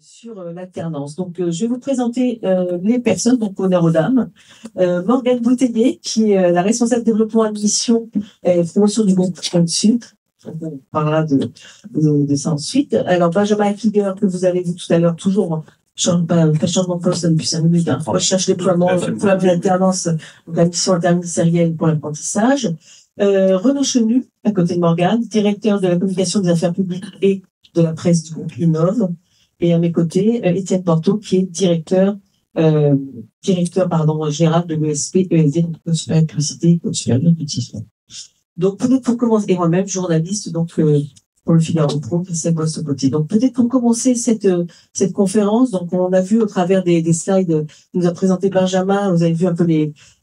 sur l'alternance. Donc, je vais vous présenter les personnes, donc honneur aux dames. Morgane Bouteiller, qui est la responsable développement admission et promotion du groupe Sud. On parlera de ça ensuite. Alors, Benjamin Flieger, que vous avez vu tout à l'heure, toujours pas changement de poste depuis 5 minutes, recherche déploiement, programme d'alternance, donc la mission interministérielle pour l'apprentissage. Renaud Chenu, à côté de Morgane, directeur de la communication des affaires publiques et de la presse du groupe Innov. Et à mes côtés, Étienne Porto, qui est directeur général de l'ESP, ESD, Consulat de Publicité, Consulat de Nutrition. Donc, peut-être pour commencer, et moi-même, journaliste, donc, pour le Figaro Pro, c'est moi ce côté. Donc, peut-être pour commencer cette conférence, donc, on a vu au travers des slides, nous a présenté Benjamin, vous avez vu un peu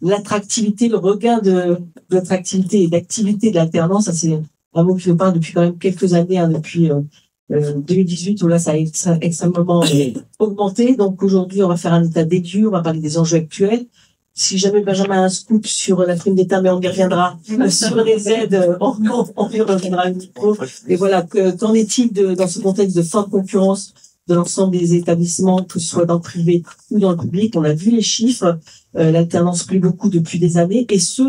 l'attractivité, le regain de l'attractivité et d'activité de l'alternance. Ça, c'est un mot qui nous parle depuis quand même quelques années, depuis, 2018 où là ça a extrêmement augmenté. Donc aujourd'hui on va faire un état des lieux, on va parler des enjeux actuels. Si jamais Benjamin a un scoop sur la prime d'État, mais on y reviendra, sur les aides, on y reviendra un micro. Et voilà, qu'en est-il dans ce contexte de forte concurrence de l'ensemble des établissements, que ce soit dans le privé ou dans le public? On a vu les chiffres, l'alternance plaît beaucoup depuis des années, et ce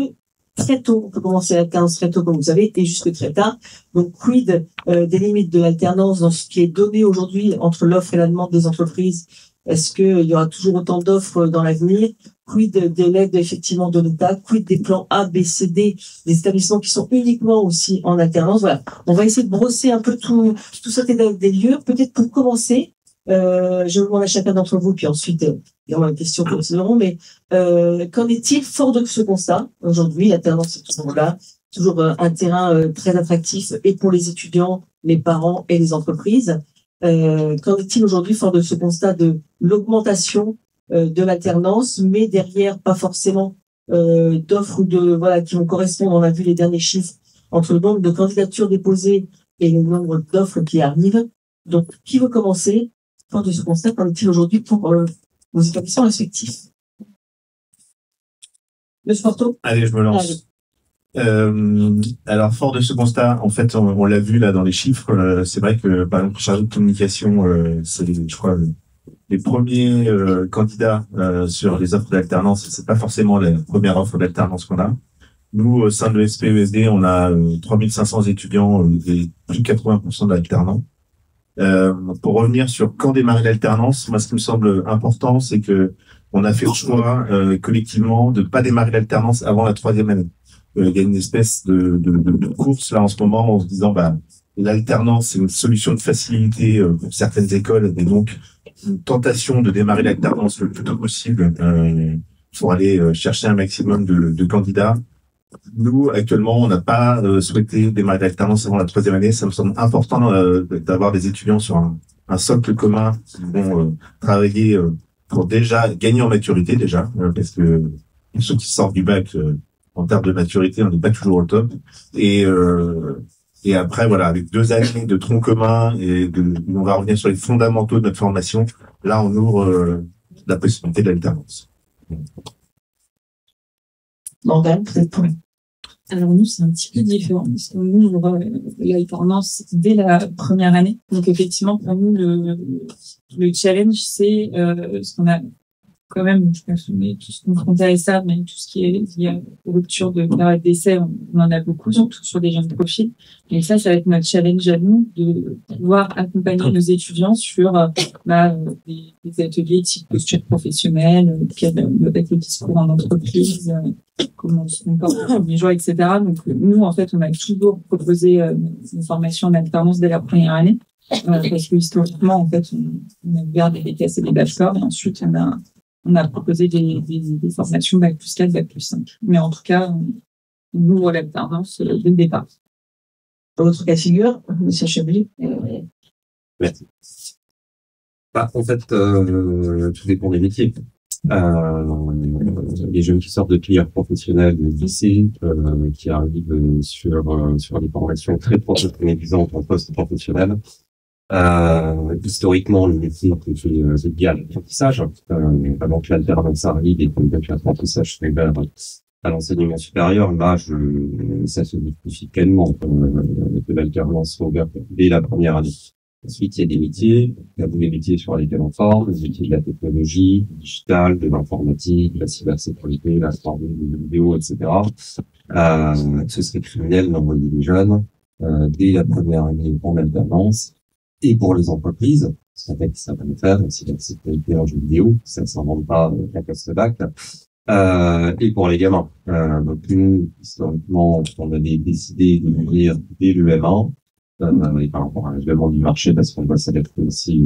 très tôt. On peut commencer l'alternance très tôt, comme vous savez, et jusque très tard. Donc, quid des limites de l'alternance dans ce qui est donné aujourd'hui entre l'offre et la demande des entreprises? Est-ce qu'il y aura toujours autant d'offres dans l'avenir? Quid de l'aide effectivement de l'État? Quid des plans A, B, C, D, des établissements qui sont uniquement aussi en alternance? Voilà. On va essayer de brosser un peu tout cet état des lieux. Peut-être pour commencer, je vous demande à chacun d'entre vous, puis ensuite, il y aura une question que nous aurons, mais qu'en est-il fort de ce constat? Aujourd'hui, l'alternance est toujours là, toujours un terrain très attractif, et pour les étudiants, les parents et les entreprises. Qu'en est-il aujourd'hui fort de ce constat de l'augmentation de l'alternance, mais derrière, pas forcément d'offres ou qui vont correspondre, on a vu les derniers chiffres, entre le nombre de candidatures déposées et le nombre d'offres qui arrivent. Donc, qui veut commencer? Fort de ce constat, qu'en est-il aujourd'hui pour vos établissements respectifs? Monsieur Porto? Allez, je me lance. Alors, fort de ce constat, en fait, on l'a vu là dans les chiffres, c'est vrai que, par exemple, chargé de communication, c'est, je crois, les premiers candidats sur les offres d'alternance. C'est pas forcément la première offre d'alternance qu'on a. Nous, au sein de l'ESP-ESD, on a 3500 étudiants et plus de 80% d'alternants. Pour revenir sur quand démarrer l'alternance, moi, ce qui me semble important, c'est que on a fait le choix collectivement de pas démarrer l'alternance avant la 3e année. Il y a une espèce de course là en ce moment en se disant l'alternance c'est une solution de facilité pour certaines écoles, et donc une tentation de démarrer l'alternance le plus tôt possible pour aller chercher un maximum de candidats. Nous, actuellement, on n'a pas souhaité démarrer l'alternance avant la 3e année. Ça me semble important d'avoir des étudiants sur un socle commun qui vont travailler pour déjà gagner en maturité parce que ceux qui sortent du bac en termes de maturité, on n'est pas toujours au top. Et après, voilà, avec 2 années de tronc commun on va revenir sur les fondamentaux de notre formation. Là, on ouvre la possibilité de l'alternance. Morgane, peut-être pour. Alors nous, c'est un petit peu différent, parce que nous, on aura l'alternance dès la première année. Donc effectivement, pour nous, le challenge, c'est ce qu'on a quand même, je pense, on est tous confrontés à ça, mais tout ce qui est lié aux ruptures de période d'essai, on en a beaucoup, surtout sur des jeunes profils. Et ça va être notre challenge à nous, de pouvoir accompagner nos étudiants sur des ateliers type posture professionnelle, avec le discours en entreprise, comment on se comporte le premier jour, etc. Donc nous, en fait, on a toujours proposé une formation en alternance dès la première année, parce que historiquement, en fait, on a ouvert des BTS et des bachelors, et ensuite on a proposé des formations Bac plus 4, Bac plus 5. Mais en tout cas, on ouvre l'alternance dès le départ. Dans votre cas de figure, monsieur Chablis? Merci. En fait, tout dépend des métiers. Les jeunes qui sortent de filières professionnelles de lycée, qui arrivent sur des formations très professionnalisantes en poste professionnel. Historiquement, le métier c'est lié à l'apprentissage, avant que l'alternance arrive et que l'apprentissage se révèle à l'enseignement supérieur. Là, ça se justifie pleinement que l'alternance soit ouverte dès la première année. Ensuite, il y a des métiers, il y a des métiers sur lesquels on forme, les métiers de la technologie, du digital, de l'informatique, de la cybersécurité, la formation des vidéos, etc. Ce serait criminel d'envoyer des jeunes dès la première année en alternance. Et pour les entreprises, ça fait que ça va le faire, c'est la sécurité en jeu vidéo, ça ne s'invente pas la post-bac. Et pour les gamins. Donc nous, historiquement, on avait décidé d'ouvrir dès le M1, et par rapport à l'événement du marché, parce qu'on doit s'adapter aussi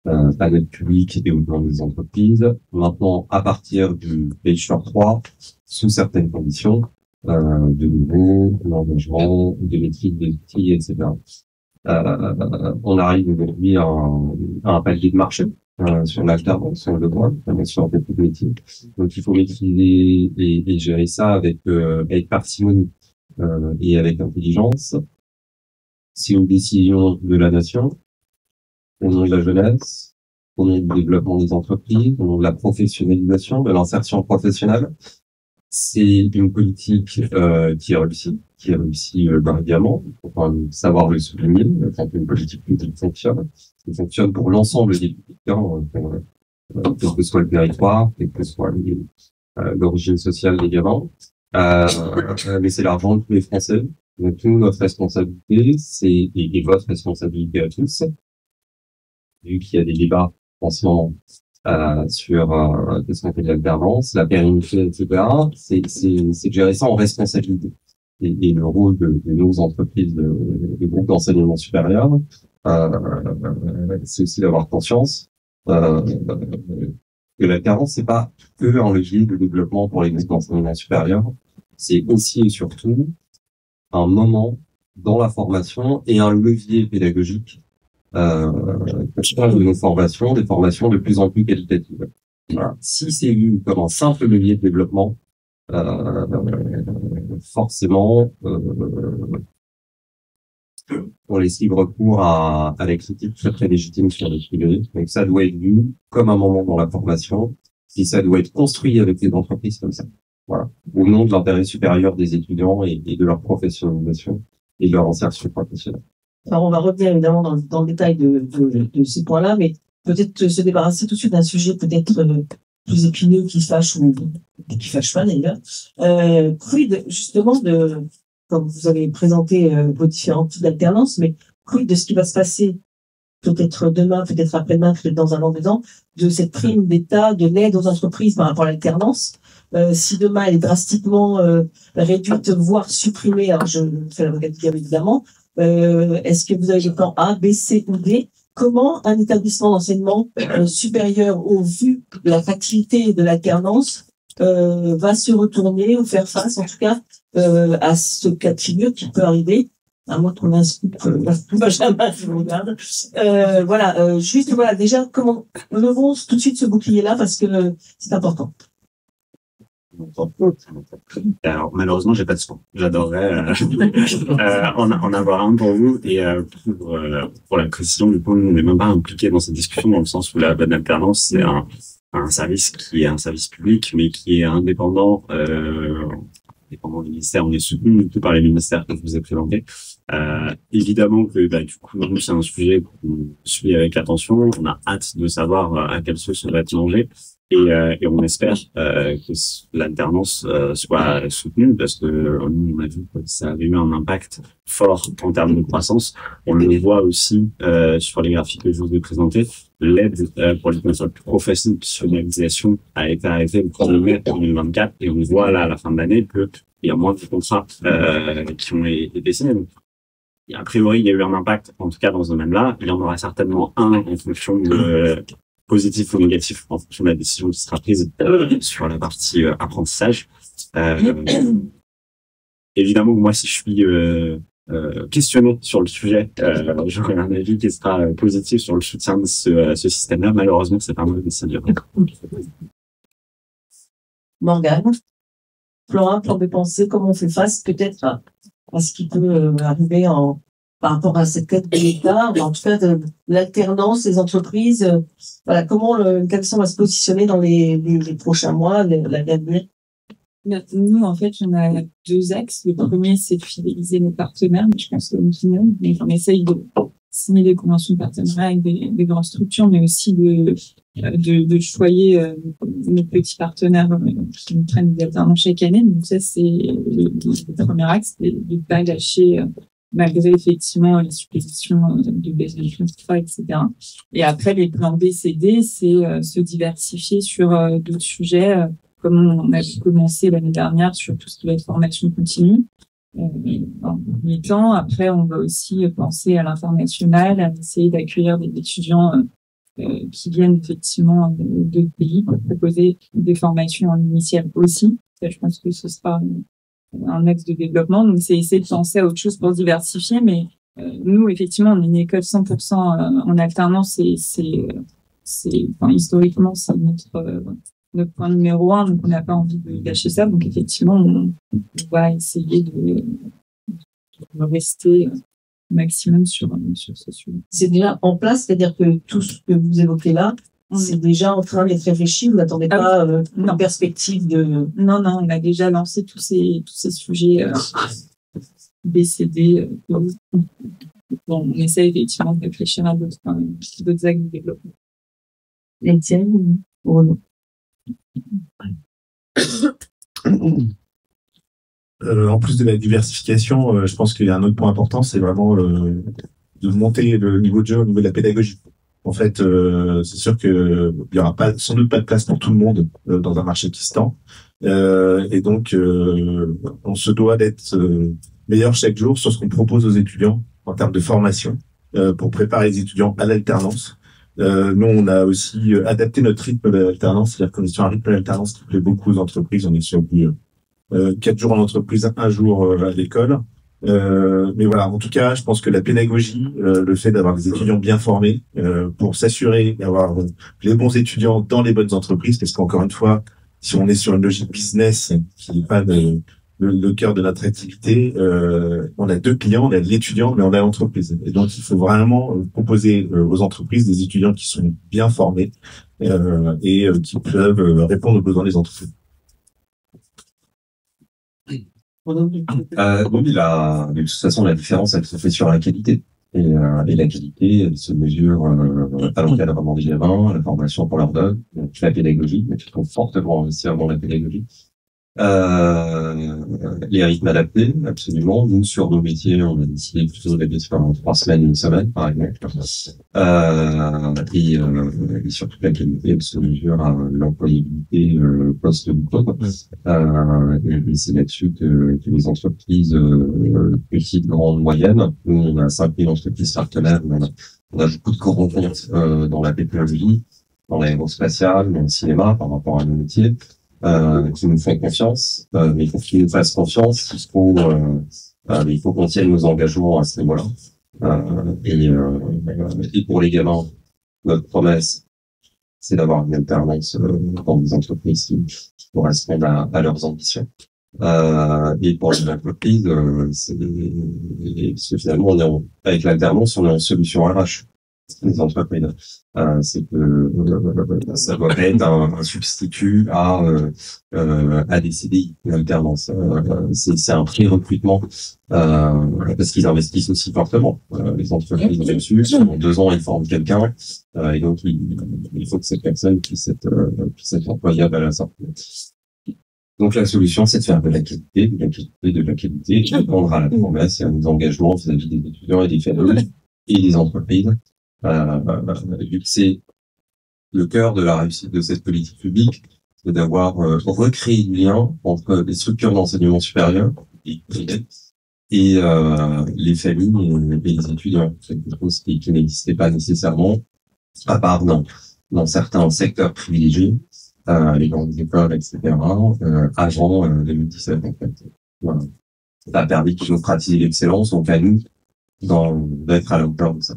à notre public et au plan des entreprises. Maintenant, à partir du Bachelor 3, sous certaines conditions, de nouveau, l'engagement, de maîtrise des outils, etc. On arrive aujourd'hui à un palier de marché sur l'alternance, sur le droit, sur beaucoup de métiers. Donc il faut maîtriser et gérer ça avec parcimonie et avec intelligence. C'est une décision de la nation, au nom de la jeunesse, au nom du développement des entreprises, au nom de la professionnalisation, de l'insertion professionnelle. C'est une politique qui a réussi brillamment. Il faut quand même savoir le souligner. Quand une politique publique fonctionne, elle fonctionne pour l'ensemble des publics, quel que soit le territoire, quelle que soit l'origine sociale des gamins. Mais c'est l'argent de tous les Français. Donc nous, notre responsabilité, et votre responsabilité à tous, vu qu'il y a des débats en ce moment sur qu'est-ce qu'on fait de l'alternance, la pérennité, etc. C'est de gérer ça en responsabilité. Et le rôle de nos entreprises, des groupes d'enseignement supérieur, c'est aussi d'avoir conscience que l'alternance, c'est pas que un levier de développement pour les groupes d'enseignement supérieur, c'est aussi et surtout un moment dans la formation et un levier pédagogique de nos formations, des formations de plus en plus qualitatives. Voilà. Si c'est vu comme un simple levier de développement, forcément, on laisse libre cours à la critique très très légitime sur le sujet. Donc ça doit être vu comme un moment dans la formation, et ça doit être construit avec les entreprises comme ça. Voilà. Au nom de l'intérêt supérieur des étudiants et de leur professionnalisation et de leur insertion professionnelle. Alors, on va revenir évidemment dans le détail de ces points-là, mais peut-être se débarrasser tout de suite d'un sujet peut-être plus épineux qui fâche ou qui fâche pas d'ailleurs. Quid justement comme vous avez présenté vos différents types d'alternance, mais quid de ce qui va se passer peut-être demain, peut-être après-demain, peut-être dans un an, 2 ans, de cette prime d'État, de l'aide aux entreprises par rapport à l'alternance. Si demain elle est drastiquement réduite, voire supprimée, alors je fais l'avocat du diable évidemment, est-ce que vous avez le plan A, B, C ou D? Comment un établissement d'enseignement supérieur, au vu de la facilité de l'alternance, va se retourner ou faire face, en tout cas, à ce cas de figure qui peut arriver, à moins qu'on ait un scoop, Benjamin, je vous regarde. Voilà, juste, voilà, déjà, comment levons tout de suite ce bouclier-là, parce que c'est important. Alors, malheureusement, j'ai pas de son. J'adorerais en avoir un pour vous. Et pour la précision, du coup, on n'est même pas impliqué dans cette discussion dans le sens où la bonne alternance, c'est un service qui est un service public, mais qui est indépendant. Indépendant du ministère, on est soutenu tout par les ministères que je vous ai présentés. Évidemment que du coup, c'est un sujet qu'on suit avec attention. On a hâte de savoir à quelle sauce on va être mangé. Et on espère que l'alternance soit soutenue parce que nous, on a vu que ça avait eu un impact fort en termes de croissance. On le voit aussi sur les graphiques que je vous ai présentés. L'aide pour les professionnalisation a été arrêtée le 1er mai 2024 et on voit là à la fin de l'année qu'il y a moins de contrats qui ont été signés. Donc, a priori, il y a eu un impact, en tout cas dans ce domaine-là. Il y en aura certainement un en fonction de positif ou négatif en fonction de la décision qui sera prise sur la partie apprentissage. Évidemment, moi, si je suis questionné sur le sujet, j'aurai un avis qui sera positif sur le soutien de ce système-là. Malheureusement, c'est pas moi de décider. Morgane, plan A, plan B pensée, comment on fait face peut-être à ce qui peut arriver par rapport à cette aide de l'État, en tout cas de l'alternance des entreprises, voilà, comment l'établissement va se positionner dans les prochains mois, l'année à venir? Nous, en fait, on a 2 axes. Le premier, c'est de fidéliser nos partenaires, mais je pense que nous, on essaye de signer des conventions de partenariat avec des grandes structures, mais aussi de choyer nos petits partenaires qui nous prennent des alternants chaque année. Donc ça, c'est le premier axe, c'est de ne pas lâcher malgré effectivement les suppositions de baisse de contrat, etc. Et après, les plans B, C, D, c'est se diversifier sur d'autres sujets, comme on a commencé l'année dernière sur tout ce qui va être formation continue. En premier temps, après, on va aussi penser à l'international, à essayer d'accueillir des étudiants qui viennent effectivement d'autres pays pour proposer des formations en initiale aussi. Ça, je pense que ce sera un axe de développement. Donc, c'est essayer de penser à autre chose pour diversifier. Mais nous, effectivement, on est une école 100% en alternance et historiquement, c'est notre point numéro 1. Donc, on n'a pas envie de lâcher ça. Donc, effectivement, on va essayer de rester au maximum sur ce sujet. C'est déjà en place, c'est-à-dire que tout ce que vous évoquez là, c'est déjà en train d'être réfléchi. Vous n'attendez pas une perspective de... Non, on a déjà lancé tous ces sujets BCD. Bon, on essaie effectivement de réfléchir à d'autres axes de développement. Étienne ou Renaud? En plus de la diversification, je pense qu'il y a un autre point important, c'est vraiment de monter le niveau de jeu au niveau de la pédagogie. En fait, c'est sûr que il y aura sans doute pas de place pour tout le monde dans un marché qui se tend, et donc on se doit d'être meilleur chaque jour sur ce qu'on propose aux étudiants en termes de formation pour préparer les étudiants à l'alternance. Nous, on a aussi adapté notre rythme de l'alternance, c'est-à-dire qu'on est sur un rythme d'alternance qui plaît beaucoup aux entreprises. On est sur 4 jours en entreprise, 1 jour à l'école. Mais voilà, en tout cas, je pense que la pédagogie, le fait d'avoir des étudiants bien formés, pour s'assurer d'avoir les bons étudiants dans les bonnes entreprises, parce qu'encore une fois, si on est sur une logique business qui n'est pas le cœur de notre activité, on a 2 clients, on a l'étudiant, mais on a l'entreprise. Et donc, il faut vraiment proposer aux entreprises des étudiants qui sont bien formés et qui peuvent répondre aux besoins des entreprises. Oui, de toute façon, la différence, elle se fait sur la qualité. Et la qualité, elle se mesure à l'encadrement des gamins, à la formation qu'on leur donne, donc la pédagogie, mais il faut fortement investir dans la pédagogie. Les rythmes adaptés, absolument. Nous, sur nos métiers, on a décidé plutôt d'aller sur 3 semaines, 1 semaine, par exemple. Et surtout la qualité, elle se mesure à l'employabilité post-diplôme. Et c'est là-dessus que les entreprises petites, grandes, moyennes, nous, on a 5000 entreprises partenaires, on a beaucoup de rencontres dans la technologie, dans l'aérospatiale, dans le cinéma, par rapport à nos métiers. Qui nous font confiance, mais pour qu'ils nous fassent confiance, il faut qu'on tienne nos engagements à ce niveau-là. Et pour les gamins, notre promesse, c'est d'avoir une alternance dans des entreprises qui correspondent à leurs ambitions. Et pour les entreprises, c'est finalement, avec l'alternance, on est en solution RH. Les entreprises, c'est que ça doit être un substitut à des CDI, l'alternance. C'est un pré-recrutement parce qu'ils investissent aussi fortement. Les entreprises là-dessus, pendant 2 ans, ils forment quelqu'un, et donc il faut que cette personne puisse être employable à la sortie. Donc la solution, c'est de faire de la qualité, de répondre à la promesse et à nos engagements vis-à-vis des étudiants et des familles et des entreprises. Vu que c'est le cœur de la réussite de cette politique publique, c'est d'avoir recréé du lien entre les structures d'enseignement supérieur et les familles et les étudiants. C'est quelque chose qui n'existait pas nécessairement, à part dans certains secteurs privilégiés, les grandes écoles, etc., avant 2017, en fait. Voilà. Ça a permis de démocratiser l'excellence, donc à nous d'être à la hauteur de ça.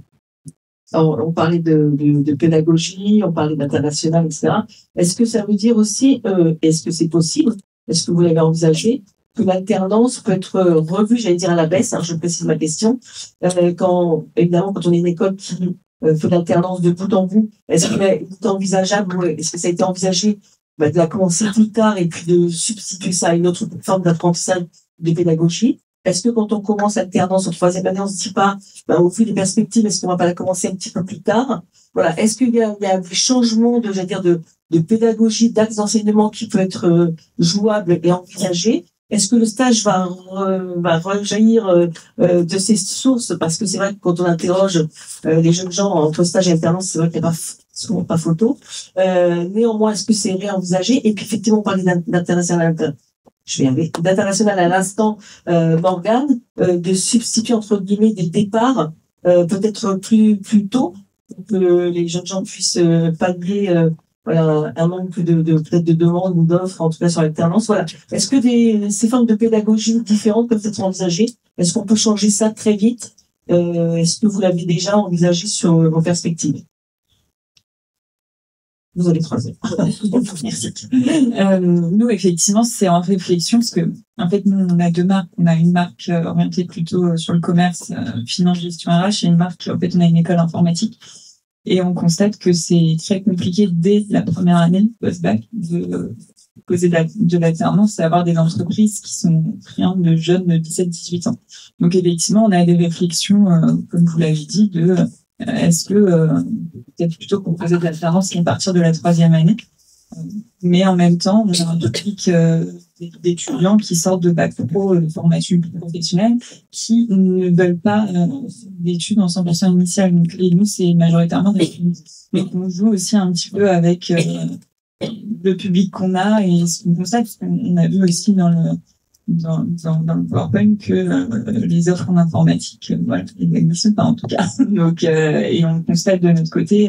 On parlait de pédagogie, on parlait d'international, etc. Est-ce que ça veut dire aussi, est-ce que c'est possible, est-ce que vous l'avez envisagé, que l'alternance peut être revue, j'allais dire à la baisse, je précise ma question, évidemment, quand on est une école qui fait l'alternance de bout en bout, est-ce que c'est envisageable, est-ce que ça a été envisagé de la commencer plus tard et puis de substituer ça à une autre forme d'apprentissage de pédagogie, Est-ce que quand on commence l'alternance en troisième année, on se dit pas, au vu des perspectives, est-ce qu'on va pas la commencer un petit peu plus tard? Voilà. Est-ce qu'il y a des changements j'allais dire, de pédagogie, d'axe d'enseignement qui peut être jouable et envisagé? Est-ce que le stage va rejaillir de ces sources? Parce que c'est vrai que quand on interroge les jeunes gens entre stage et alternance, c'est vrai qu'il n'y a souvent pas photo. Néanmoins, est-ce que c'est réenvisagé? Et puis effectivement, on parlait d'international. Je vais y aller. D'international à l'instant, Morgane, de substituer entre guillemets des départs peut-être plus tôt pour que les jeunes gens puissent pallier voilà, un manque peut-être de demandes ou d'offres, en tout cas sur l'alternance. Voilà. Est-ce que ces formes de pédagogie différentes peuvent être envisagées? Est-ce qu'on peut changer ça très vite? Est-ce que vous l'avez déjà envisagé sur vos perspectives? Vous avez 3 heures. Merci. Nous, effectivement, c'est en réflexion parce que, en fait, nous, on a 2 marques. On a une marque orientée plutôt sur le commerce, finance, gestion RH, et une marque, en fait, on a une école informatique. Et on constate que c'est très compliqué dès la première année post-bac de poser de l'alternance et avoir des entreprises qui sont friandes de jeunes de 17-18 ans. Donc, effectivement, on a des réflexions, comme vous l'avez dit, de est-ce que peut-être plutôt proposer de l'alternance à partir de la 3e année, mais en même temps, on a un public d'étudiants qui sortent de bac pro, de formation professionnelle, qui ne veulent pas d'études en 100% initial. Donc, et nous, c'est majoritairement des études. Mais on joue aussi un petit peu avec le public qu'on a et ce qu'on constate, parce qu'on a vu aussi dans le PowerPoint que les offres en informatique, voilà, elles n'existent pas en tout cas. Donc, et on constate de notre côté,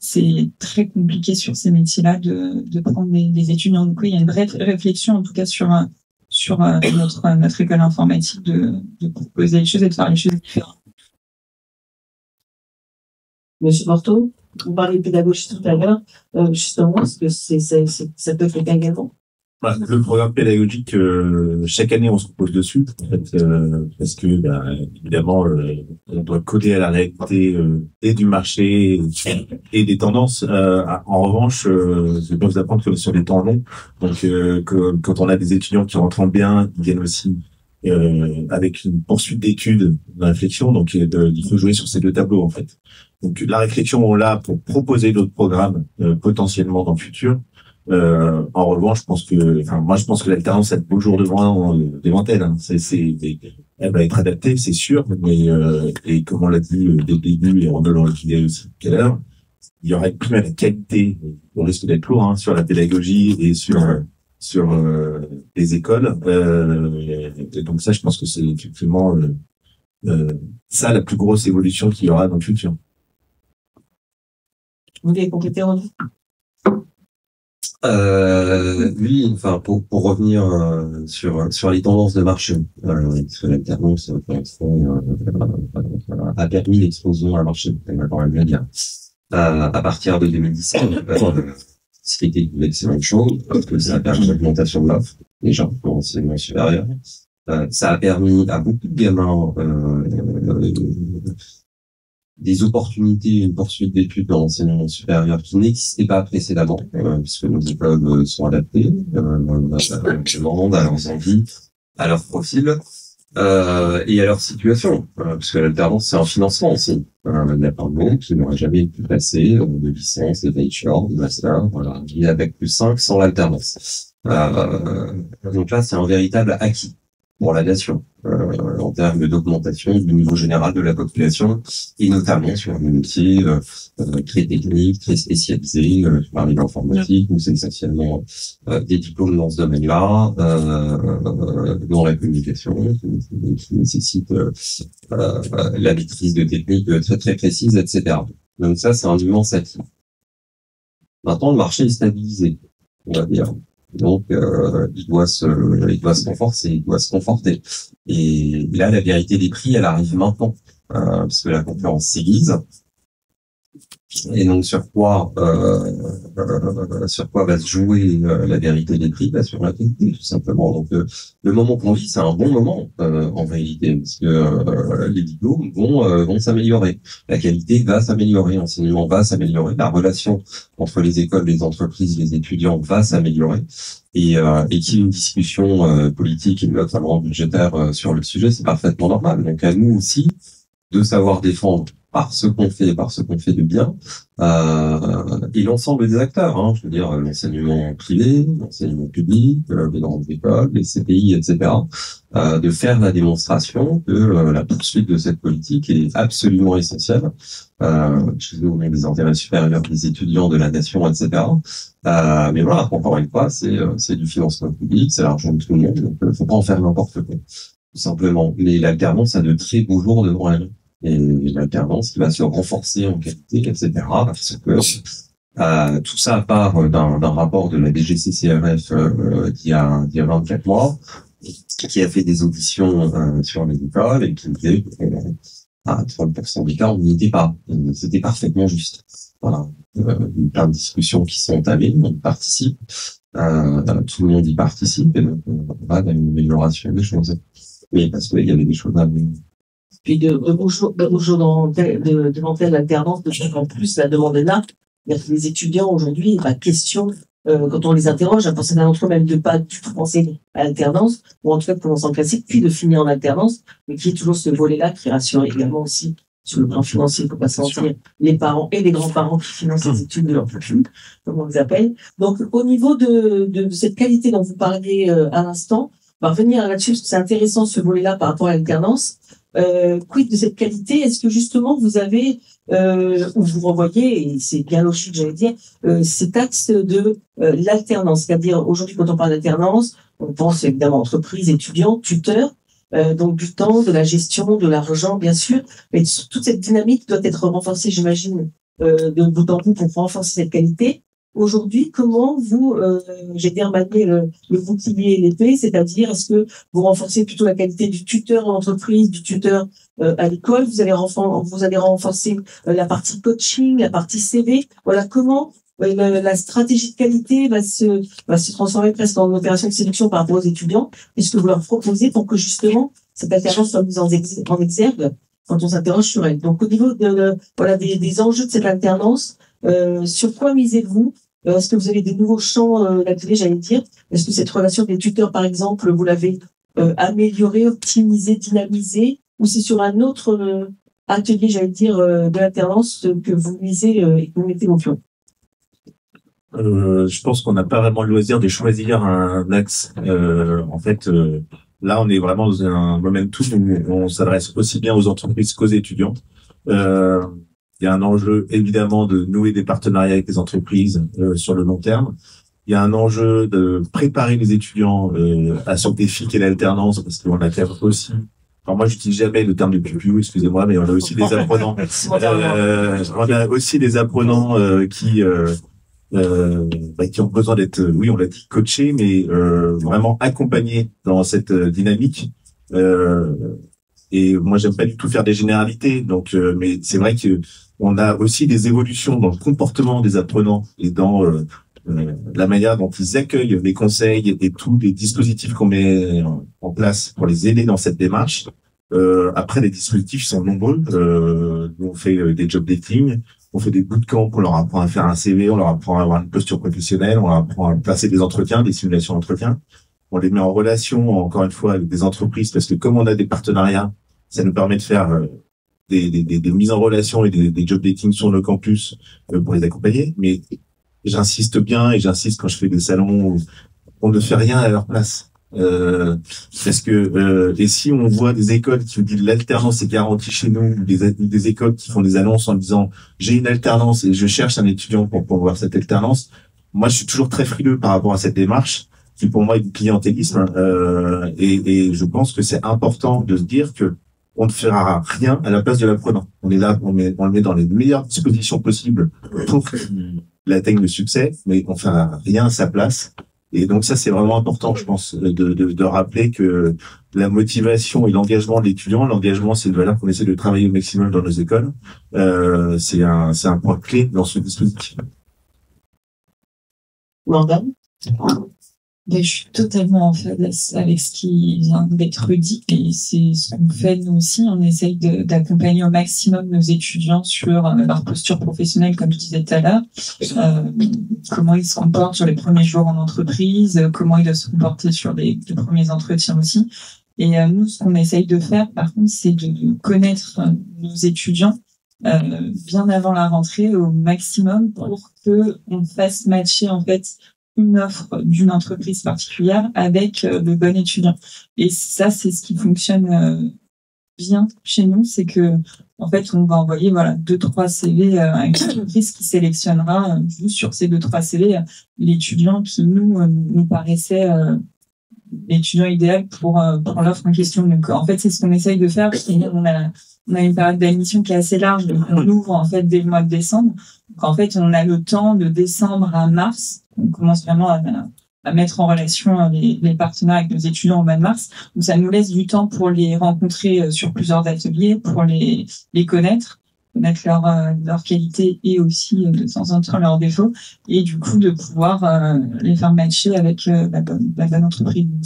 c'est très compliqué sur ces métiers-là de prendre des étudiants. Donc oui, il y a une vraie réflexion en tout cas sur notre école informatique de proposer les choses et de faire les choses différentes. Monsieur Morteau, vous parliez de pédagogie tout à l'heure, justement, est-ce que ça peut être le cas également? Le programme pédagogique, chaque année, on se repose dessus, en fait, parce que, évidemment, on doit coder à la réalité et du marché et des tendances. En revanche, je peux vous apprendre que sur les temps longs, donc quand on a des étudiants qui rentrent bien, ils viennent aussi avec une poursuite d'études, de réflexion. Donc, il faut jouer sur ces 2 tableaux, en fait. Donc, la réflexion, on l'a pour proposer d'autres programmes potentiellement dans le futur. En revanche, je pense que l'alternance a de beaux jours devant elle. Hein. Elle va être adaptée, c'est sûr, mais et comme on l'a dit dès le début, et on le disait aussi tout à l'heure, il y aurait plus la qualité, on risque d'être lourd hein, sur la pédagogie et sur les écoles. Et donc ça, je pense que c'est effectivement ça la plus grosse évolution qu'il y aura dans le futur. Vous voulez compléter, Renaud? Oui, enfin pour revenir sur les tendances de marché, parce que l'alternance a permis l'explosion à marché, on va quand même le dire. À partir de 2017, c'était une excellente chose parce que ça a permis l'augmentation de l'offre déjà pour l'enseignement supérieur. Ça a permis à beaucoup de gamins des opportunités, une poursuite d'études dans l'enseignement supérieur qui n'existait pas précédemment, puisque nos diplômes sont adaptés à leurs demandes, à leurs envies, à leur profil et à leur situation, parce que l'alternance c'est un financement aussi. Il y a plein de monde qui n'aurait jamais pu passer de licence, de bachelor, de master, voilà, il y a bac plus 5 sans l'alternance. Donc là c'est un véritable acquis pour la nation, en termes d'augmentation du niveau général de la population, et notamment sur des métiers très techniques, très spécialisés. Je parlais d'informatique, où c'est essentiellement des diplômes dans ce domaine-là, dans la communication, qui nécessitent la maîtrise de techniques très très précises, etc. Donc ça, c'est un immense acquis. Maintenant, le marché est stabilisé, on va dire. Donc, il doit se renforcer, il doit se conforter. Et là, la vérité des prix, elle arrive maintenant, parce que la concurrence s'aiguise. Et donc sur quoi va se jouer la vérité des prix? Sur la qualité, tout simplement. Donc le moment qu'on vit, c'est un bon moment en réalité, parce que les diplômes vont s'améliorer, la qualité va s'améliorer, l'enseignement va s'améliorer, la relation entre les écoles, les entreprises, les étudiants va s'améliorer, et qu'il y ait une discussion politique et notamment budgétaire sur le sujet, c'est parfaitement normal. Donc à nous aussi de savoir défendre par ce qu'on fait de bien, et l'ensemble des acteurs, hein, je veux dire l'enseignement privé, l'enseignement public, les grandes écoles, les CPI, etc., de faire la démonstration que la poursuite de cette politique est absolument essentielle. Chez nous, on a des intérêts supérieurs des étudiants, de la nation, etc. Mais voilà, encore une fois, c'est du financement public, c'est l'argent de tout le monde, donc faut pas en faire n'importe quoi, tout simplement. Mais l'alternance a de très beaux jours devant elle. Et l'alternance qui va se renforcer en qualité, etc. Parce que tout ça part d'un rapport de la DGCCRF d'il y a 24 mois, qui a fait des auditions sur les écoles et qui disait à 30% des cas, on n'y était pas. C'était parfaitement juste. Voilà. Plein de discussions qui sont entamées, on participe. Tout le monde y participe et donc on va dans une amélioration des choses. Mais parce qu'il y avait des choses à améliorer. Puis de demander l'alternance, de plus en plus la demande est là. Les étudiants aujourd'hui, la question, quand on les interroge, à certains d'entre eux même de pas du tout penser à l'alternance, ou en tout cas de commencer en classique, puis de finir en alternance, mais qui est toujours ce volet-là qui rassure également aussi sur le plan financier, il ne faut pas se mentir, les parents et les grands-parents qui financent les études de leur profil, comme on les appelle. Donc au niveau de cette qualité dont vous parliez à l'instant, on va revenir là-dessus parce que c'est intéressant ce volet-là par rapport à l'alternance. Quid de cette qualité? Est-ce que justement vous avez ou vous revoyez, et c'est bien logique j'allais dire, cet axe de l'alternance, c'est-à-dire aujourd'hui quand on parle d'alternance, on pense évidemment entreprise, étudiants, tuteurs, donc du temps, de la gestion, de l'argent bien sûr, mais toute cette dynamique doit être renforcée, j'imagine, de bout en bout pour renforcer cette qualité. Aujourd'hui, comment vous, j'ai dire malgré le bouclier et l'épée, c'est-à-dire est-ce que vous renforcez plutôt la qualité du tuteur en entreprise, du tuteur à l'école, vous allez renforcer la partie coaching, la partie CV, voilà comment la stratégie de qualité va se transformer presque en opération de sélection par rapport aux étudiants, et ce que vous leur proposez pour que justement cette alternance soit mise en exergue quand on s'interroge sur elle. Donc au niveau des enjeux de cette alternance, sur quoi misez-vous? Est-ce que vous avez des nouveaux champs d'atelier, j'allais dire? Est-ce que cette relation des tuteurs, par exemple, vous l'avez améliorée, optimisée, dynamisée? Ou c'est sur un autre atelier, j'allais dire, de l'alternance que vous misez et que vous mettez au pion? Je pense qu'on n'a pas vraiment le loisir de choisir un axe. En fait, là, on est vraiment dans un momentum où on s'adresse aussi bien aux entreprises qu'aux étudiants. Il y a un enjeu évidemment de nouer des partenariats avec les entreprises sur le long terme. Il y a un enjeu de préparer les étudiants à ce défi qu'est l'alternance, parce qu'on a quand même aussi. Alors moi, j'utilise jamais le terme de PPU, excusez-moi, mais on a aussi des apprenants. On a aussi des apprenants qui ont besoin d'être, oui, on l'a dit, coachés, mais vraiment accompagnés dans cette dynamique. Et moi, j'aime pas du tout faire des généralités, donc, mais c'est vrai que on a aussi des évolutions dans le comportement des apprenants et dans la manière dont ils accueillent les conseils et tous les dispositifs qu'on met en place pour les aider dans cette démarche. Après, les dispositifs sont nombreux. On fait des job dating, on fait des bootcamps, on leur apprend à faire un CV, on leur apprend à avoir une posture professionnelle, on leur apprend à passer des entretiens, des simulations d'entretien. On les met en relation, encore une fois, avec des entreprises, parce que comme on a des partenariats, ça nous permet de faire des mises en relation et des job dating sur nos campus pour les accompagner. Mais j'insiste bien et j'insiste quand je fais des salons où on ne fait rien à leur place. Parce que et si on voit des écoles qui nous disent l'alternance est garantie chez nous, ou des écoles qui font des annonces en disant j'ai une alternance et je cherche un étudiant pour pouvoir cette alternance, moi je suis toujours très frileux par rapport à cette démarche qui pour moi est du clientélisme, et je pense que c'est important de se dire que on ne fera rien à la place de l'apprenant. On est là, on le met dans les meilleures dispositions possibles pour qu'il atteigne le succès, mais on fera rien à sa place. Et donc ça, c'est vraiment important, je pense, de rappeler que la motivation et l'engagement de l'étudiant, l'engagement, c'est une valeur qu'on essaie de travailler au maximum dans nos écoles. C'est un point clé dans ce dispositif. Morgane? Mais je suis totalement en phase avec ce qui vient d'être dit et c'est ce qu'on fait nous aussi. On essaye d'accompagner au maximum nos étudiants sur leur posture professionnelle, comme je disais tout à l'heure, comment ils se comportent sur les premiers jours en entreprise, comment ils doivent se comporter sur les premiers entretiens aussi. Et nous, ce qu'on essaye de faire, par contre, c'est de connaître nos étudiants bien avant la rentrée au maximum pour que on fasse matcher en fait une offre d'une entreprise particulière avec le bon étudiant. Et ça, c'est ce qui fonctionne bien chez nous, c'est que en fait, on va envoyer 2-3 CV à une entreprise qui sélectionnera juste sur ces 2-3 CV l'étudiant qui nous paraissait l'étudiant idéal pour l'offre en question. Donc en fait, c'est ce qu'on essaye de faire. On a une période d'admission qui est assez large, donc on ouvre en fait dès le mois de décembre. Donc en fait, on a le temps de décembre à mars. On commence vraiment à mettre en relation les partenaires avec nos étudiants au mois de mars. Donc ça nous laisse du temps pour les rencontrer sur plusieurs ateliers, pour les connaître leur qualité et aussi de temps en temps leurs défauts, et du coup de pouvoir les faire matcher avec la bonne entreprise. Donc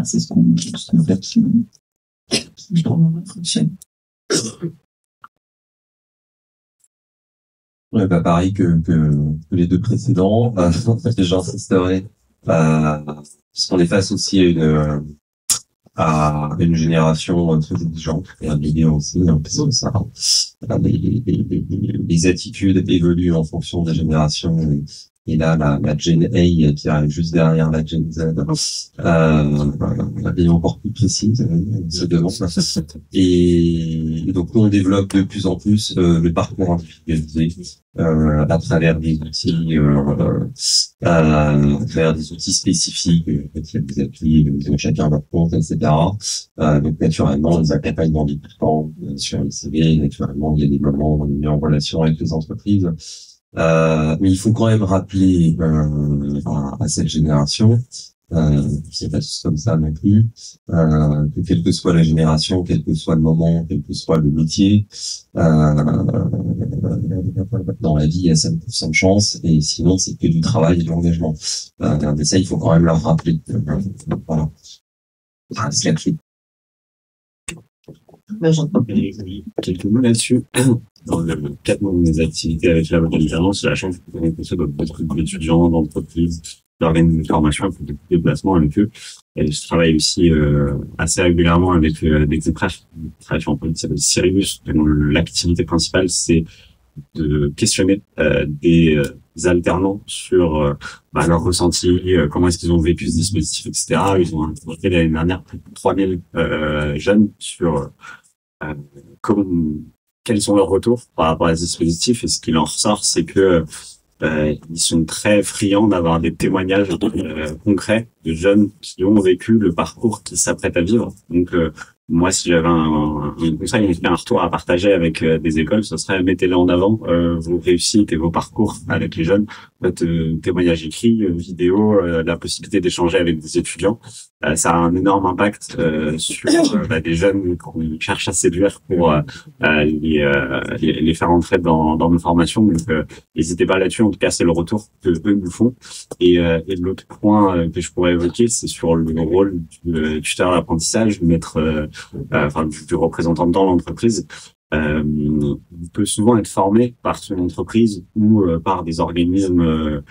c'est ce qu'on fait qui pour le moment fonctionne. Ouais, pareil que les deux précédents, j'insisterai, parce qu'on est face aussi à une génération très exigeante, et un milieu aussi, parce que ça, les attitudes évoluent en fonction des générations. Et là, la Gen A qui arrive juste derrière la Gen Z, est encore plus précise, se demande. Et donc, nous, on développe de plus en plus le parcours individualisé à travers des outils, spécifiques, il y a des applis, chacun leur compte, etc. Donc, naturellement, on les accompagne dans des temps sur les CV, naturellement, il y a des moments où on est mis en relation avec les entreprises. Mais il faut quand même rappeler à cette génération, c'est pas juste comme ça non plus, que quelle que soit la génération, quel que soit le moment, quel que soit le métier, dans la vie, il y a 5% de chance, et sinon, c'est que du travail et de l'engagement. Mais ça, il faut quand même leur rappeler. Voilà. C'est la clé. Quelques mots là-dessus. Dans le cadre de mes activités avec la bonne alternance, j'ai la chance de rencontrer beaucoup d'étudiants, d'entreprises, d'organismes de formation, pour des déplacements avec eux. Et je travaille aussi assez régulièrement avec des frères qui travaillent sur un produit qui s'appelle Sirius, dont l'activité principale, c'est de questionner des alternants sur leur ressenti, comment est-ce qu'ils ont vécu ce dispositif, etc. Ils ont interrogé l'année dernière plus de 3000 jeunes sur quels sont leurs retours par rapport à ce dispositif, et ce qui en ressort, c'est que ils sont très friands d'avoir des témoignages concrets de jeunes qui ont vécu le parcours qu'ils s'apprêtent à vivre. Donc moi, si j'avais un conseil, un retour à partager avec des écoles, ce serait mettez-les en avant, vos réussites et vos parcours avec les jeunes. Témoignages écrits, vidéos, la possibilité d'échanger avec des étudiants. Ça a un énorme impact sur des jeunes qu'on cherche à séduire pour les faire entrer dans nos formations. Donc n'hésitez pas là-dessus. En tout cas, c'est le retour que eux nous font. Et l'autre point que je pourrais évoquer, c'est sur le rôle du tuteur d'apprentissage, du représentant dans l'entreprise. On peut souvent être formé par son entreprise ou par des organismes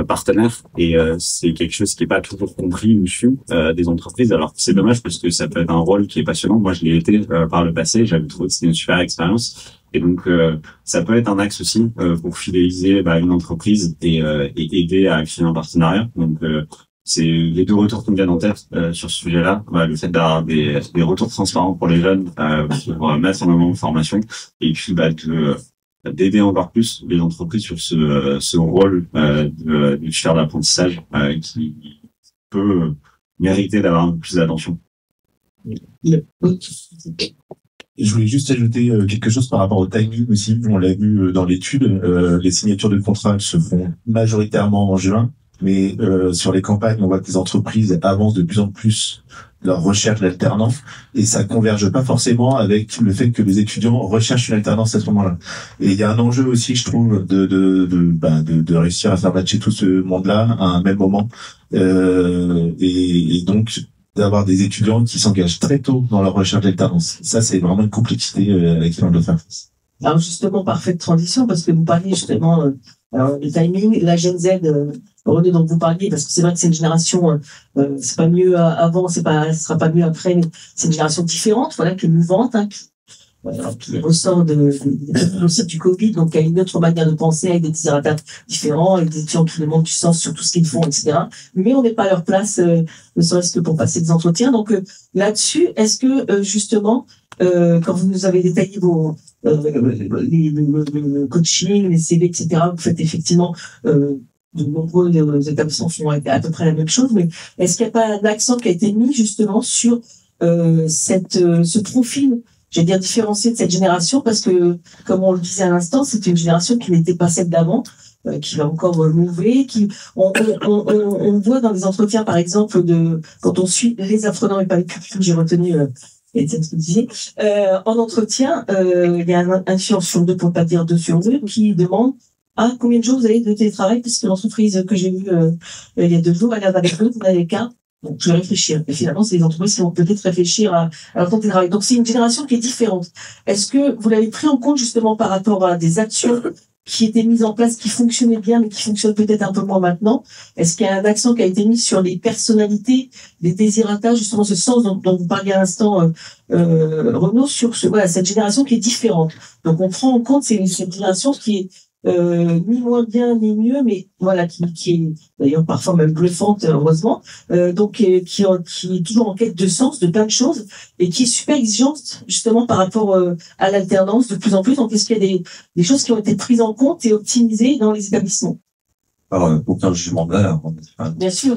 partenaires, et c'est quelque chose qui est pas toujours compris ou su des entreprises. Alors c'est dommage, parce que ça peut être un rôle qui est passionnant. Moi, je l'ai été par le passé. J'avais trouvé que c'était une super expérience. Et donc ça peut être un axe aussi pour fidéliser une entreprise et aider à créer un partenariat. Donc c'est les deux retours qui me viennent en tête sur ce sujet-là. Le fait d'avoir des retours transparents pour les jeunes, pour mettre en avant une formation, et puis d'aider encore plus les entreprises sur ce rôle de tuteur d'apprentissage qui peut mériter d'avoir un peu plus d'attention. Je voulais juste ajouter quelque chose par rapport au timing aussi. On l'a vu dans l'étude, les signatures de contrats se font majoritairement en juin. mais sur les campagnes, on voit que les entreprises avancent de plus en plus leur recherche d'alternance et ça converge pas forcément avec le fait que les étudiants recherchent une alternance à ce moment-là. Et il y a un enjeu aussi, je trouve, de réussir à faire matcher tout ce monde-là à un même moment, et donc d'avoir des étudiants qui s'engagent très tôt dans leur recherche d'alternance. Ça, c'est vraiment une complexité avec laquelle on doit faire face. Alors justement, parfaite transition, parce que vous parliez justement le timing, la Gen Z, René, dont vous parliez, parce que c'est vrai que c'est une génération, c'est pas mieux avant, ce sera pas mieux après, mais c'est une génération différente, voilà, qui est mouvante, hein, qui ressort aussi du Covid, donc il y a une autre manière de penser avec des désirataires différents, avec des étudiants qui demandent du sens sur tout ce qu'ils font, etc. Mais on n'est pas à leur place, ne serait-ce que pour passer des entretiens. Donc là-dessus, est-ce que justement, quand vous nous avez détaillé vos le coaching, les CV, etc., vous faites effectivement de nombreux établissements font à peu près la même chose, mais est-ce qu'il n'y a pas un accent qui a été mis justement sur ce profil, j'allais dire différencié de cette génération, parce que comme on le disait à l'instant, c'est une génération qui n'était pas celle d'avant, qui va encore mouver, on voit dans les entretiens par exemple quand on suit les apprenants et pas les pupilles, j'ai retenu Étienne, ce que vous disiez, en entretien, il y a un sur 2, pour ne pas dire 2 sur 2, qui demande combien de jours vous avez de télétravail, parce que l'entreprise que j'ai vue il y a 2 jours, elle a avec vous, vous n'avez qu'un. Donc, je vais réfléchir. Et finalement, c'est les entreprises qui vont peut-être réfléchir à leur temps de télétravail. Donc, c'est une génération qui est différente. Est-ce que vous l'avez pris en compte justement par rapport à des actions qui étaient mises en place, qui fonctionnaient bien, mais qui fonctionnent peut-être un peu moins maintenant? Est-ce qu'il y a un accent qui a été mis sur les personnalités, les désirata, justement ce sens dont vous parliez à l'instant, Renaud, sur cette génération qui est différente? Donc, on prend en compte cette génération qui est ni moins bien ni mieux, mais voilà, qui est d'ailleurs parfois même bluffante, heureusement, donc qui est toujours en quête de sens, de plein de choses, et qui est super exigeante justement par rapport à l'alternance de plus en plus. Donc est-ce qu'il y a des choses qui ont été prises en compte et optimisées dans les établissements? Alors, aucun jugement de valeur. Bien sûr.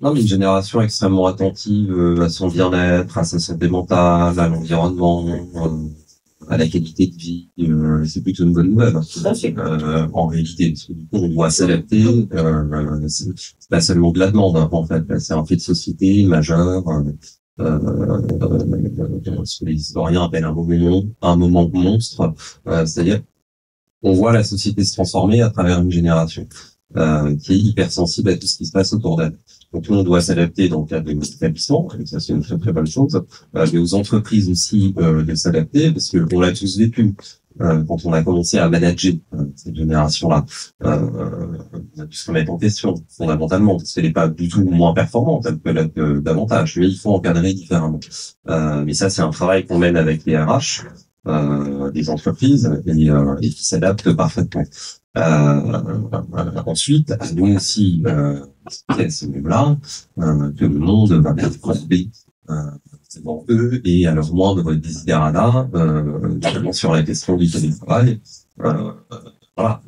Non, mais une génération extrêmement attentive à son bien-être, à sa santé mentale, à l'environnement, à la qualité de vie, c'est plutôt une bonne nouvelle. En réalité, parce que du coup, on doit s'adapter. C'est pas seulement de la demande, hein, en fait. C'est un fait de société majeur. Ce que les historiens appellent un moment monstre. C'est-à-dire, on voit la société se transformer à travers une génération qui est hypersensible à tout ce qui se passe autour d'elle. Donc nous, on doit s'adapter dans le cadre de nos établissements, et ça c'est une très très bonne chose, mais aux entreprises aussi de s'adapter, parce que on l'a tous vécu quand on a commencé à manager cette génération-là. On a dû se remettre en question fondamentalement, parce qu'elle n'est pas du tout moins performante, elle peut l'être davantage, mais il faut encadrer différemment. Mais ça c'est un travail qu'on mène avec les RH des entreprises et qui s'adaptent parfaitement. Ensuite, à nous aussi, à ce niveau-là, que le monde va bien trouver devant eux et à leur moindre desiderata, notamment sur la question du télétravail. Voilà,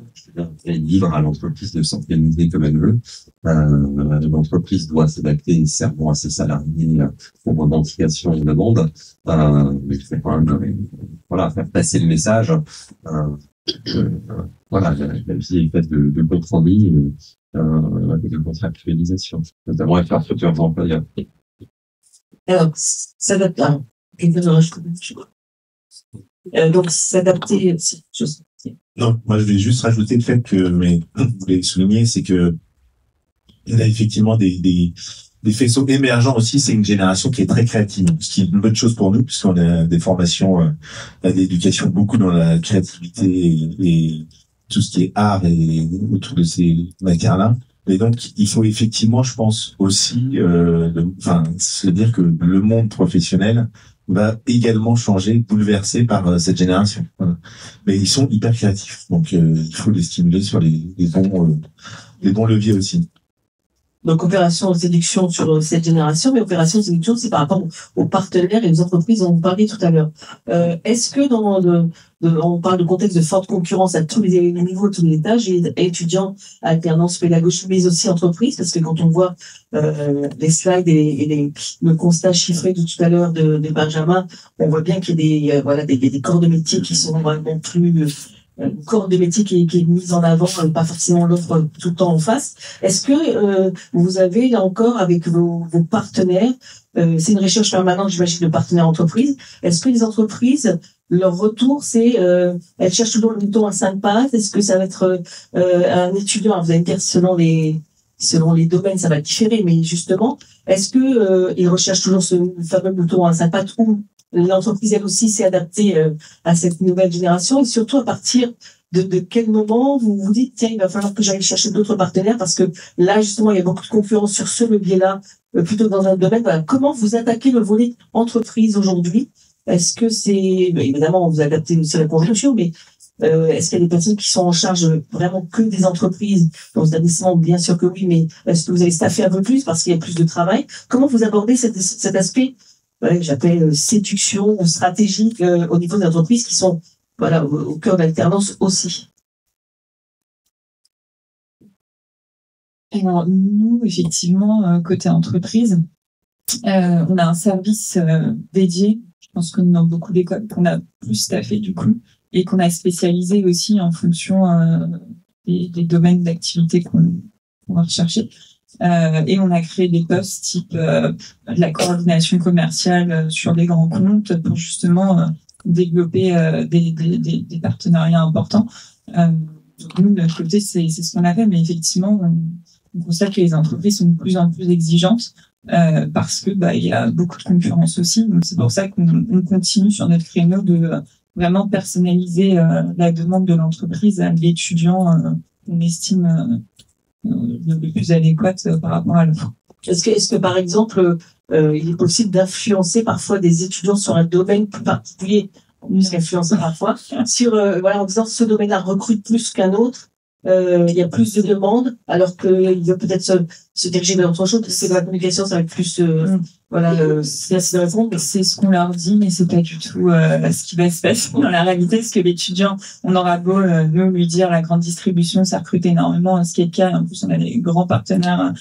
elle livre à l'entreprise de s'organiser comme elle veut. L'entreprise doit s'adapter nécessairement à ses salariés aux revendications et demandes. Mais il faut quand même, faire passer le message. La vie est faite de compromis et de contractualisation, notamment avec leurs futurs employeurs. Alors, s'adapter. Donc, s'adapter, c'est une chose. Non, moi je vais juste rajouter le fait que, mais vous l'avez souligné, c'est que il y a effectivement des faisceaux émergents aussi. C'est une génération qui est très créative, ce qui est une bonne chose pour nous, puisqu'on a des formations d'éducation beaucoup dans la créativité et tout ce qui est art et autour de ces matières-là. Et donc, il faut effectivement, je pense aussi, se dire que le monde professionnel va également changer, bouleversé par cette génération. Voilà. Mais ils sont hyper créatifs, donc il faut les stimuler sur les bons leviers aussi. Donc, opération séduction sur cette génération, mais opération séduction, c'est par rapport aux partenaires et aux entreprises dont vous parliez tout à l'heure. Est-ce que on parle de contexte de forte concurrence à tous les niveaux, tous les étages, et étudiants, alternance pédagogique, mais aussi entreprises, parce que quand on voit les slides et le constat chiffré de tout à l'heure de Benjamin, on voit bien qu'il y a des corps de métier qui sont vraiment plus corps de métier qui est mise en avant, pas forcément l'offre tout le temps en face. Est-ce que vous avez là encore avec vos partenaires, c'est une recherche permanente, j'imagine, de partenaires entreprises. Est-ce que les entreprises, leur retour, c'est elles cherchent toujours le mouton à 5 pattes? Est-ce que ça va être un étudiant? Alors, vous allez me dire selon les domaines, ça va différer, mais justement, est-ce que ils recherchent toujours ce fameux mouton à 5 pattes ou l'entreprise, elle aussi, s'est adaptée à cette nouvelle génération, et surtout à partir de quel moment vous vous dites, tiens, il va falloir que j'aille chercher d'autres partenaires, parce que là, justement, il y a beaucoup de concurrence sur ce levier-là, plutôt dans un domaine. Voilà. Comment vous attaquez le volet entreprise aujourd'hui? Est-ce que c'est, évidemment, vous adaptez aussi à la conjoncture, mais est-ce qu'il y a des personnes qui sont en charge vraiment que des entreprises dans cet établissement? Bien sûr que oui, mais est-ce que vous allez staffer un peu plus parce qu'il y a plus de travail? Comment vous abordez cet aspect que j'appelle séduction ou stratégique au niveau des entreprises qui sont voilà au cœur de l'alternance aussi? Alors nous, effectivement, côté entreprise, on a un service dédié. Je pense que dans beaucoup d'écoles qu'on a plus staffé du coup et qu'on a spécialisé aussi en fonction des domaines d'activité qu'on va rechercher. Et on a créé des postes type la coordination commerciale sur des grands comptes pour justement développer des partenariats importants. Nous, de notre côté, c'est ce qu'on a fait, mais effectivement, on constate que les entreprises sont de plus en plus exigeantes parce que il y a beaucoup de concurrence aussi. Donc c'est pour ça qu'on continue sur notre créneau de vraiment personnaliser la demande de l'entreprise à l'étudiant qu'on estime le plus adéquate par rapport à l'offre. Est-ce que par exemple, il est possible d'influencer parfois des étudiants sur un domaine plus particulier, influencer parfois sur voilà en disant ce domaine-là recrute plus qu'un autre, il y a plus de demandes, alors qu'il veut peut-être se diriger vers autre chose. C'est de la communication, ça va être plus c'est assez de répondre. C'est ce qu'on leur dit, mais c'est pas du tout ce qui va se passer dans la réalité. Parce que l'étudiant, on aura beau nous lui dire la grande distribution, ça recrute énormément, ce qui est le cas. En plus, on a des grands partenaires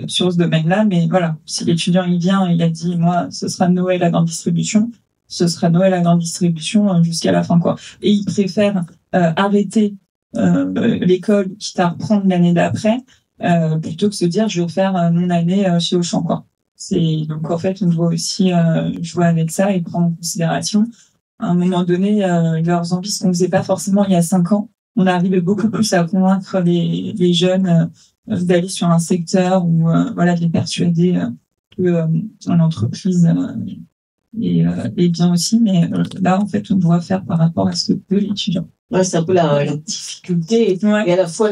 sur ce domaine-là. Mais voilà, si l'étudiant il vient, il a dit moi, ce sera Noël à grande distribution, ce sera Noël à grande distribution jusqu'à la fin quoi. Et il préfère arrêter l'école quitte à reprendre l'année d'après plutôt que se dire je vais faire mon année chez Auchan quoi. Donc en fait on doit aussi jouer avec ça et prendre en considération à un moment donné leurs envies, ce qu'on faisait pas forcément il y a 5 ans. On arrivait beaucoup plus à convaincre les jeunes d'aller sur un secteur ou de les persuader que l'entreprise est bien aussi, mais là en fait on doit faire par rapport à ce que veut l'étudiant. Ouais, c'est un peu la difficulté et à la fois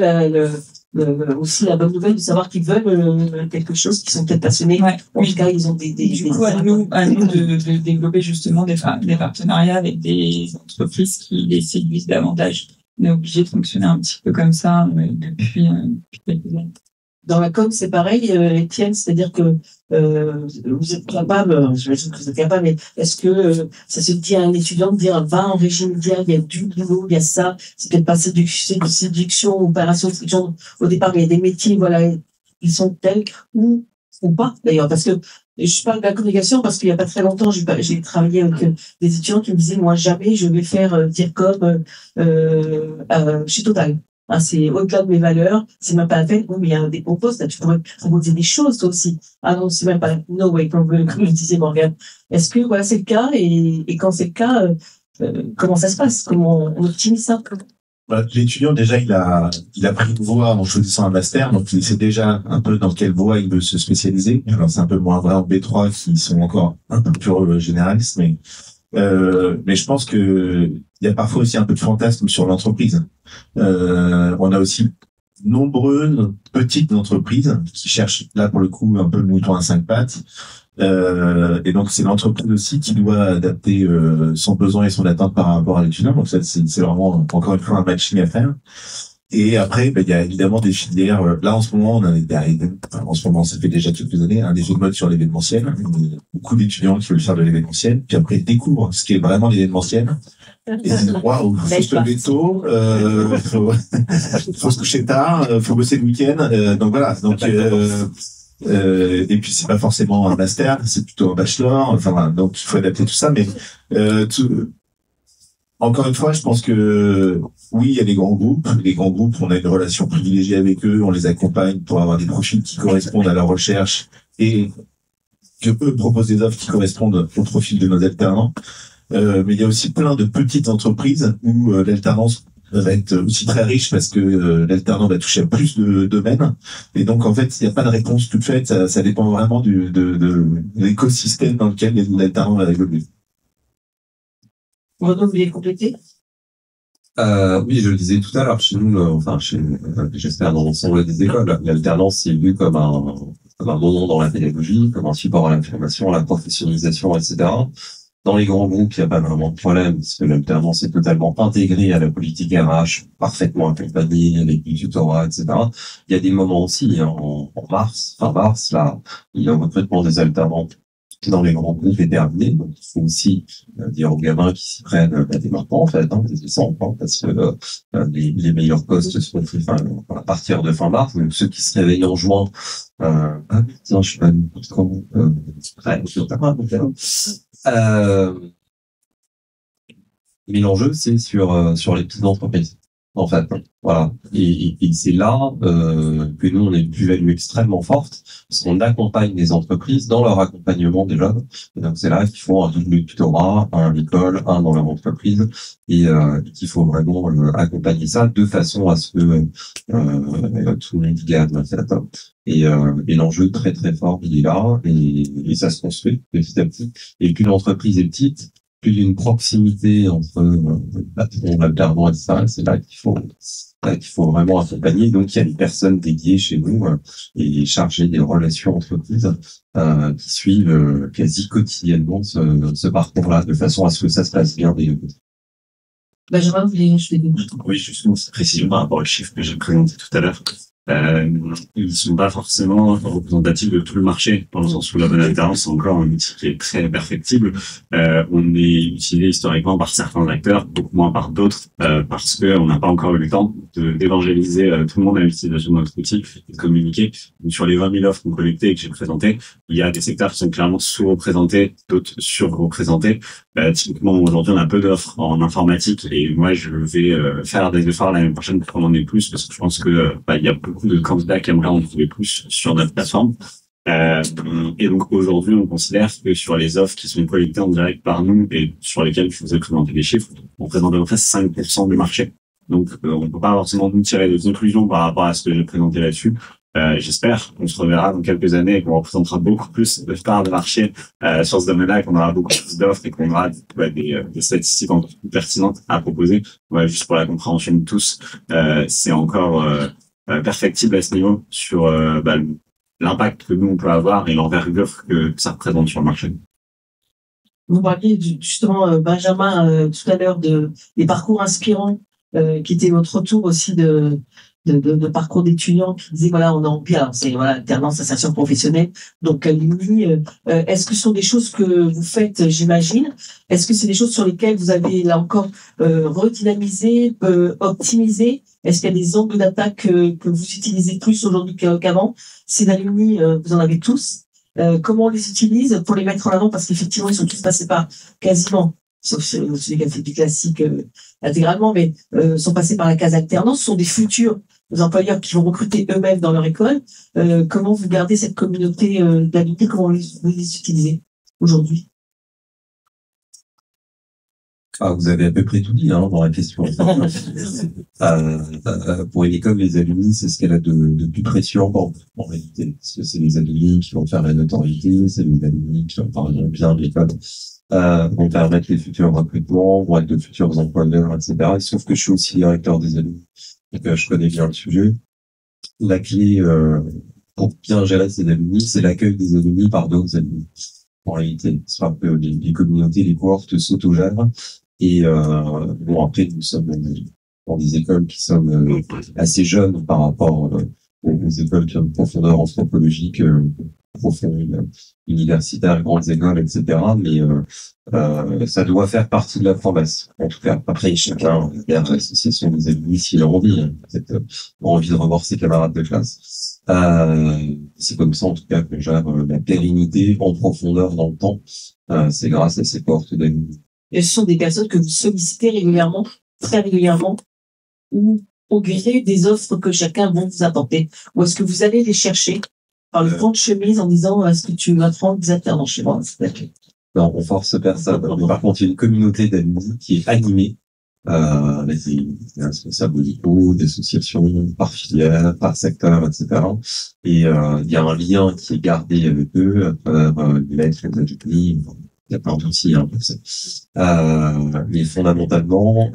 aussi la bonne nouvelle de savoir qu'ils veulent quelque chose, qu'ils sont peut-être passionnés. Ouais. En tout cas, ils ont du coup, à nous de développer justement des partenariats avec des entreprises qui les séduisent davantage. On est obligé de fonctionner un petit peu comme ça depuis quelques années. Dans la com, c'est pareil, Étienne, c'est-à-dire que vous êtes capable, j'imagine que vous êtes capable, mais est-ce que ça se dit à un étudiant de dire va en régime idéal, il y a du boulot, il y a ça, c'est peut-être pas séduction, opération de séduction au départ, mais il y a des métiers, voilà, ils sont tels ou pas d'ailleurs, parce que je parle de la communication parce qu'il y a pas très longtemps, j'ai travaillé avec des étudiants qui me disaient moi jamais je vais faire DIRCOM chez Total. Ah, c'est au-delà de mes valeurs, c'est même pas la peine. Oui, mais il y a des bons postes, là, tu pourrais proposer des choses, toi aussi. Ah non, c'est même pas, no way, comme le disait Morgane. Est-ce que, voilà, c'est le cas, et quand c'est le cas, comment ça se passe? Comment on optimise ça? L'étudiant, déjà, il a pris une voie en choisissant un master, donc il sait déjà un peu dans quelle voie il veut se spécialiser. Alors, c'est un peu moins vrai en B3, qui sont encore un peu plus généralistes, mais je pense que il y a parfois aussi un peu de fantasme sur l'entreprise. On a aussi nombreuses petites entreprises qui cherchent là pour le coup un peu le mouton à 5 pattes. Et donc c'est l'entreprise aussi qui doit adapter son besoin et son attente par rapport à l'étudiant. Donc ça c'est vraiment encore une fois un matching à faire. Et après, il y a évidemment des filières. Là, en ce moment, ça fait déjà quelques années, un effet de mode sur l'événementiel. Beaucoup d'étudiants qui veulent faire de l'événementiel, puis après ils découvrent ce qui est vraiment l'événementiel. Et ils disent waouh, faut se lever tôt, faut se coucher tard, faut bosser le week-end. Donc voilà. Et puis c'est pas forcément un master, c'est plutôt un bachelor. Enfin voilà. Donc il faut adapter tout ça, mais Encore une fois, je pense que oui, il y a les grands groupes. Les grands groupes, on a une relation privilégiée avec eux, on les accompagne pour avoir des profils qui correspondent à leur recherche et que eux proposent des offres qui correspondent au profil de nos alternants. Mais il y a aussi plein de petites entreprises où l'alternance va être aussi très riche parce que l'alternant va toucher à plus de domaines. Et donc, en fait, il n'y a pas de réponse toute faite. Ça dépend vraiment de l'écosystème dans lequel l'alternant va évoluer. Renaud, vous voulez compléter? Oui, je le disais tout à l'heure, chez nous, j'espère dans l'ensemble des écoles, l'alternance est vue comme un moment dans la pédagogie, comme un support à la formation, à la professionnalisation, etc. Dans les grands groupes, il n'y a pas vraiment de problème, parce que l'alternance est totalement intégrée à la politique RH, parfaitement accompagnée avec du tutorat, etc. Il y a des moments aussi, hein, fin mars, là, il y a un recrutement des alternants dans les grands groupes est terminé, donc il faut aussi dire aux gamins qui s'y prennent dès maintenant, en fait, dès décembre, hein, parce que les meilleurs postes sont faits à partir de fin mars, donc ceux qui se réveillent en juin, tiens, je suis pas comment, mais l'enjeu, c'est sur les petites entreprises, en fait. Voilà. Et c'est là que nous, on a une plus-value extrêmement forte, parce qu'on accompagne les entreprises dans leur accompagnement des jeunes. Et donc, c'est là qu'il faut un double tutorat, un à l'école, un dans leur entreprise, et qu'il faut vraiment accompagner ça de façon à ce que tout le monde gagne, en fait. Et l'enjeu très très fort, il est là, et ça se construit petit à petit. Et plus l'entreprise est petite, plus il y a une proximité entre l'alternant et ça, c'est là qu'il faut vraiment accompagner. Donc il y a des personnes dédiées chez nous et chargées des relations entreprises qui suivent quasi quotidiennement ce parcours-là, de façon à ce que ça se passe bien des deux côtés. Benjamin, vous voulez ajouter des choses? Oui, justement, c'est précisément par rapport aux chiffres que j'ai présentés tout à l'heure. Ils sont pas forcément représentatifs de tout le marché, dans le sens où la bonne alternance, c'est encore un outil qui est très perfectible. On est utilisé historiquement par certains acteurs, beaucoup moins par d'autres, parce que on n'a pas encore eu le temps d'évangéliser tout le monde à l'utilisation de notre outil et de communiquer. Donc, sur les 20 000 offres qu'on collectait et que j'ai présentées, il y a des secteurs qui sont clairement sous-représentés, d'autres sur-représentés. Typiquement, aujourd'hui, on a peu d'offres en informatique et moi, je vais faire des efforts l'année prochaine pour qu'on en ait plus, parce que je pense que il y a beaucoup de candidats qui aimeraient en trouver plus sur notre plateforme. Et donc aujourd'hui, on considère que sur les offres qui sont collectées en direct par nous et sur lesquelles je vous ai présenté des chiffres, on présente à peu près 5% du marché. Donc on peut pas forcément nous tirer des conclusions par rapport à ce que j'ai présenté là-dessus. J'espère qu'on se reverra dans quelques années et qu'on représentera beaucoup plus de parts de marché sur ce domaine-là, et qu'on aura beaucoup plus d'offres et qu'on aura des statistiques encore plus pertinentes à proposer. Ouais, juste pour la compréhension de tous, c'est encore perfectible à ce niveau sur l'impact que nous on peut avoir et l'envergure que ça représente sur le marché. Vous parliez justement, Benjamin, tout à l'heure des parcours inspirants, qui était votre retour aussi de parcours d'étudiants qui disaient voilà, on a envie, alors c'est voilà, alternance, insertion professionnelle, donc Alumni, est-ce que ce sont des choses que vous faites, j'imagine? Est-ce que c'est des choses sur lesquelles vous avez là encore redynamisé, optimisé? Est-ce qu'il y a des angles d'attaque que vous utilisez plus aujourd'hui qu'avant? Ces Alumni, vous en avez tous. Comment on les utilise pour les mettre en avant? Parce qu'effectivement, ils sont tous passés par quasiment, sauf celui qui a fait du classique intégralement, mais sont passés par la case alternance. Ce sont des futurs employeurs qui vont recruter eux-mêmes dans leur école. Comment vous gardez cette communauté d'alumni? Comment vous les utilisez aujourd'hui? Vous avez à peu près tout dit dans la question. Pour une école, les alumni, c'est ce qu'elle a de plus précieux encore, en réalité. Parce que c'est les alumni qui vont faire la notoriété, c'est les alumni qui vont parler bien de l'école, vont permettre les futurs recrutements, vont être de futurs employeurs, etc. Sauf que je suis aussi directeur des alumni, donc je connais bien le sujet. La clé pour bien gérer ces alumni, c'est l'accueil des alumni par d'autres alumni. En réalité, c'est que les communautés, les cohortes s'autogèrent. Et après, nous sommes dans des écoles qui sont assez jeunes par rapport aux écoles qui ont une profondeur anthropologique, profonde, universitaire, grandes écoles, etc. Mais ça doit faire partie de la promesse. En tout cas, après, chacun garde l'association des alumni s'il a envie. Peut-être envie de revoir ses camarades de classe. C'est comme ça, en tout cas, que gère la pérennité en profondeur dans le temps. C'est grâce à ces portes d'alumni. ce sont des personnes que vous sollicitez régulièrement, très régulièrement, ou au gré des offres que chacun va vous apporter? Ou est-ce que vous allez les chercher par le fond de chemise en disant, est-ce que tu vas prendre des alternants chez moi? Non, on force personne. Mais par contre, il y a une communauté d'amis qui est animée, avec des responsables locaux, d'associations, par filière, par secteur, etc. Et, il y a un lien qui est gardé avec eux, à travers les lettres, les ateliers. Il y a plein d'outils, hein, pour ça. Mais fondamentalement,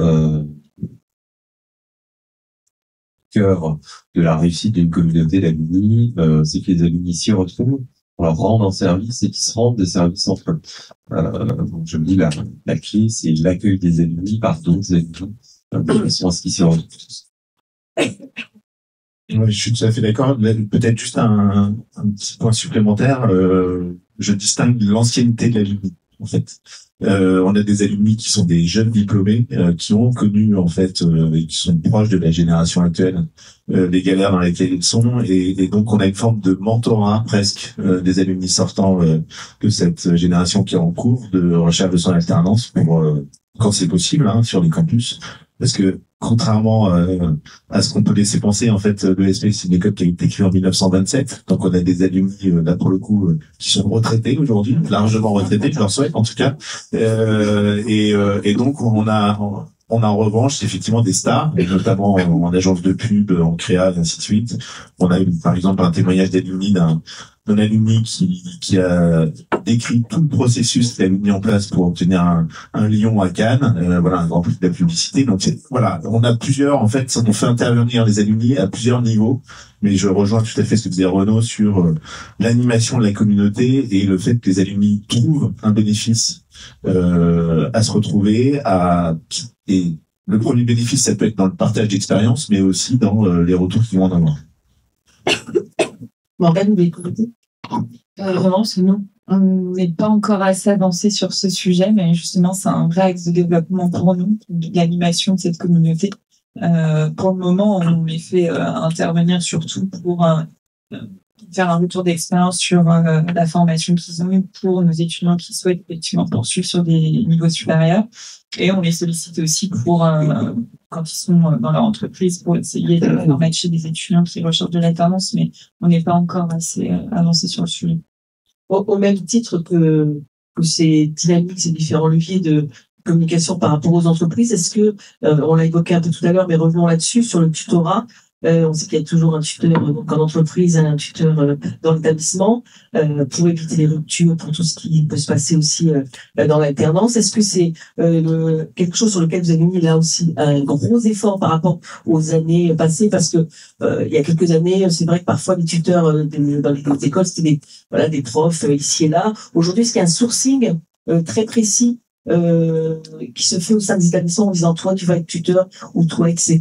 cœur de la réussite d'une communauté d'alumni, c'est que les alumni s'y retrouvent, on leur rend un service et qu'ils se rendent des services entre eux. Donc je me dis, la clé, c'est l'accueil des alumni par d'autres alumni, de façon à ce qu'ils s'y retrouvent tous. Ouais, je suis tout à fait d'accord. Peut-être juste un petit point supplémentaire. Je distingue l'ancienneté de l'alumni, en fait. On a des alumni qui sont des jeunes diplômés, qui ont connu, en fait, et qui sont proches de la génération actuelle, les galères dans lesquelles ils sont, et donc on a une forme de mentorat presque des alumni sortants de cette génération qui est en cours de recherche de son alternance pour quand c'est possible, hein, sur les campus, parce que contrairement à ce qu'on peut laisser penser, en fait, l'ESP, c'est une école qui a été créée en 1927. Donc, on a des alumni, là, pour le coup, qui sont retraités aujourd'hui, largement retraités, je leur souhaite, en tout cas. Et donc, on a en revanche, effectivement, des stars, et notamment en agence de pub, en créa, et ainsi de suite. On a eu, par exemple, un témoignage d'alumni d'un alumni qui a décrit tout le processus qu'il a mis en place pour obtenir un lion à Cannes, voilà, un grand prix de la publicité. Donc voilà, on a plusieurs, en fait, on fait intervenir les alumni à plusieurs niveaux, mais je rejoins tout à fait ce que disait Renaud sur l'animation de la communauté et le fait que les alumni trouvent un bénéfice à se retrouver, et le premier bénéfice, ça peut être dans le partage d'expérience, mais aussi dans les retours qu'ils vont en avoir. Morgane, vous voulez commenter? Vraiment, c'est non. On n'est pas encore assez avancé sur ce sujet, mais justement, c'est un vrai axe de développement pour nous, l'animation de cette communauté. Pour le moment, on les fait intervenir surtout pour faire un retour d'expérience sur la formation qu'ils ont eue pour nos étudiants qui souhaitent effectivement poursuivre sur des niveaux supérieurs. Et on les sollicite aussi pour, quand ils sont dans leur entreprise, pour essayer de leur matcher des étudiants qui recherchent de l'alternance, mais on n'est pas encore assez avancé sur le sujet. Au même titre que ces dynamiques, ces différents leviers de communication par rapport aux entreprises, est-ce que, on l'a évoqué un peu tout à l'heure, mais revenons là-dessus, sur le tutorat. On sait qu'il y a toujours un tuteur donc en entreprise, un tuteur dans l'établissement, pour éviter les ruptures, pour tout ce qui peut se passer aussi dans l'alternance. Est-ce que c'est quelque chose sur lequel vous avez mis là aussi un gros effort par rapport aux années passées? Parce que il y a quelques années, c'est vrai que parfois les tuteurs dans les écoles, c'était des profs ici et là. Aujourd'hui, est-ce qu'il y a un sourcing très précis qui se fait au sein des établissements en disant toi tu vas être tuteur ou toi etc.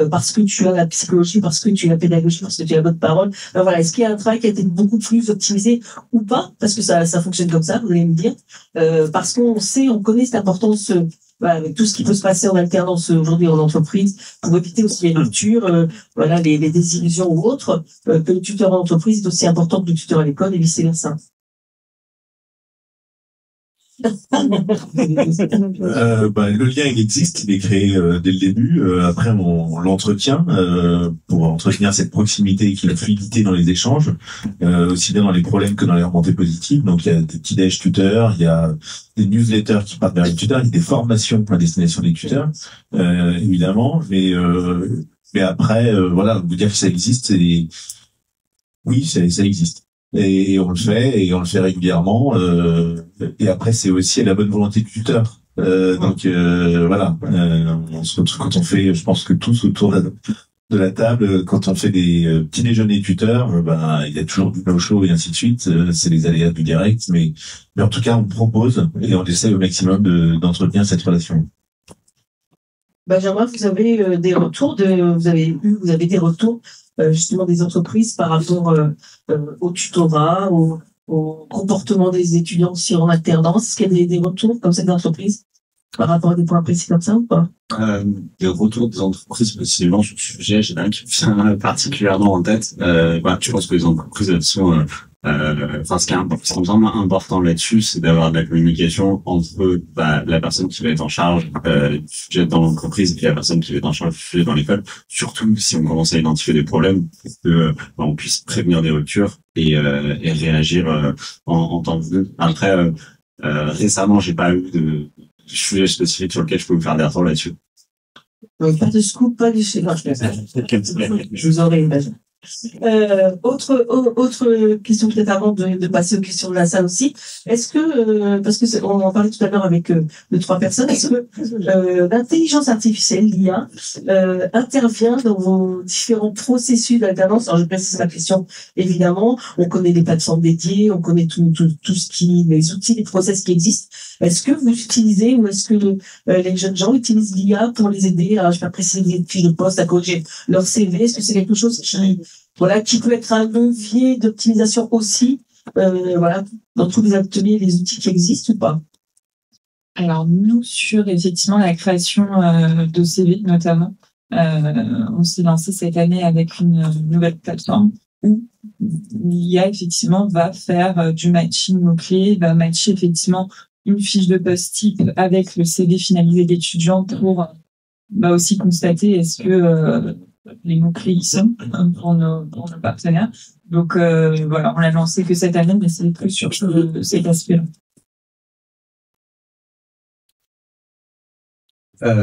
Parce que tu as la psychologie, parce que tu as la pédagogie, parce que tu as la bonne parole. Voilà, est-ce qu'il y a un travail qui a été beaucoup plus optimisé ou pas? Parce que ça fonctionne comme ça, vous allez me dire. Parce qu'on sait, on connaît cette importance avec tout ce qui peut se passer en alternance aujourd'hui en entreprise, pour éviter aussi les ruptures, les désillusions ou autres, que le tuteur en entreprise est aussi important que le tuteur à l'école et vice versa. Le lien il existe, il est créé dès le début. Après on l'entretient pour entretenir cette proximité et la fluidité dans les échanges, aussi bien dans les problèmes que dans les remontées positives. Donc il y a des petits déj tuteurs, il y a des newsletters qui partent vers les tuteurs, il y a des formations à destination des tuteurs, évidemment. Mais après vous dire que ça existe, oui, ça existe. Et on le fait régulièrement. Et après, c'est aussi la bonne volonté du tuteur. On se retrouve quand on fait, je pense que tous autour de la table, quand on fait des petits déjeuners tuteurs, il y a toujours du no-show et ainsi de suite. C'est les aléas du direct, mais en tout cas, on propose et on essaie au maximum d'entretenir cette relation. Benjamin, vous avez des retours vous avez des retours justement des entreprises par rapport au tutorat, au comportement des étudiants aussi en alternance. Est-ce qu'il y a des retours comme ça des entreprises par rapport à des points précis comme ça ou pas? Des retours des entreprises précisément sur ce sujet, j'ai un qui me vient particulièrement en tête. Je pense que les entreprises elles sont Enfin, ce qui me semble important là-dessus, c'est d'avoir de la communication entre la personne qui va être en charge du sujet dans l'entreprise et la personne qui va être en charge du sujet dans l'école. Surtout si on commence à identifier des problèmes, pour que on puisse prévenir des ruptures et réagir en temps voulu. Après, récemment, j'ai pas eu de sujet spécifique sur lequel je peux vous faire des retours là-dessus. Pas de scoop, pas de je vous aurais imagé. Autre question peut-être avant de passer aux questions de la salle aussi. Est-ce que, parce que on en parlait tout à l'heure avec deux, trois personnes, est-ce que l'intelligence artificielle, l'IA, intervient dans vos différents processus d'alternance? Alors je précise ma question, évidemment, on connaît les plateformes dédiées, on connaît tout ce qui, les outils, les process qui existent. Est-ce que vous utilisez ou est-ce que les jeunes gens utilisent l'IA pour les aider à, je vais pas préciser, des fiches de poste, à corriger leur CV? Est-ce que c'est quelque chose qui peut être un levier d'optimisation aussi, dans tous les ateliers, les outils qui existent ou pas? Alors nous, sur effectivement la création de CV notamment, on s'est lancé cette année avec une nouvelle plateforme où l'IA effectivement va faire du matching mots-clés, va matcher effectivement une fiche de poste type avec le CV finalisé d'étudiant pour aussi constater est-ce que les mots-clés y sont pour nos partenaires. Donc on l'a lancé que cette année, mais c'est plus sur cet aspect-là.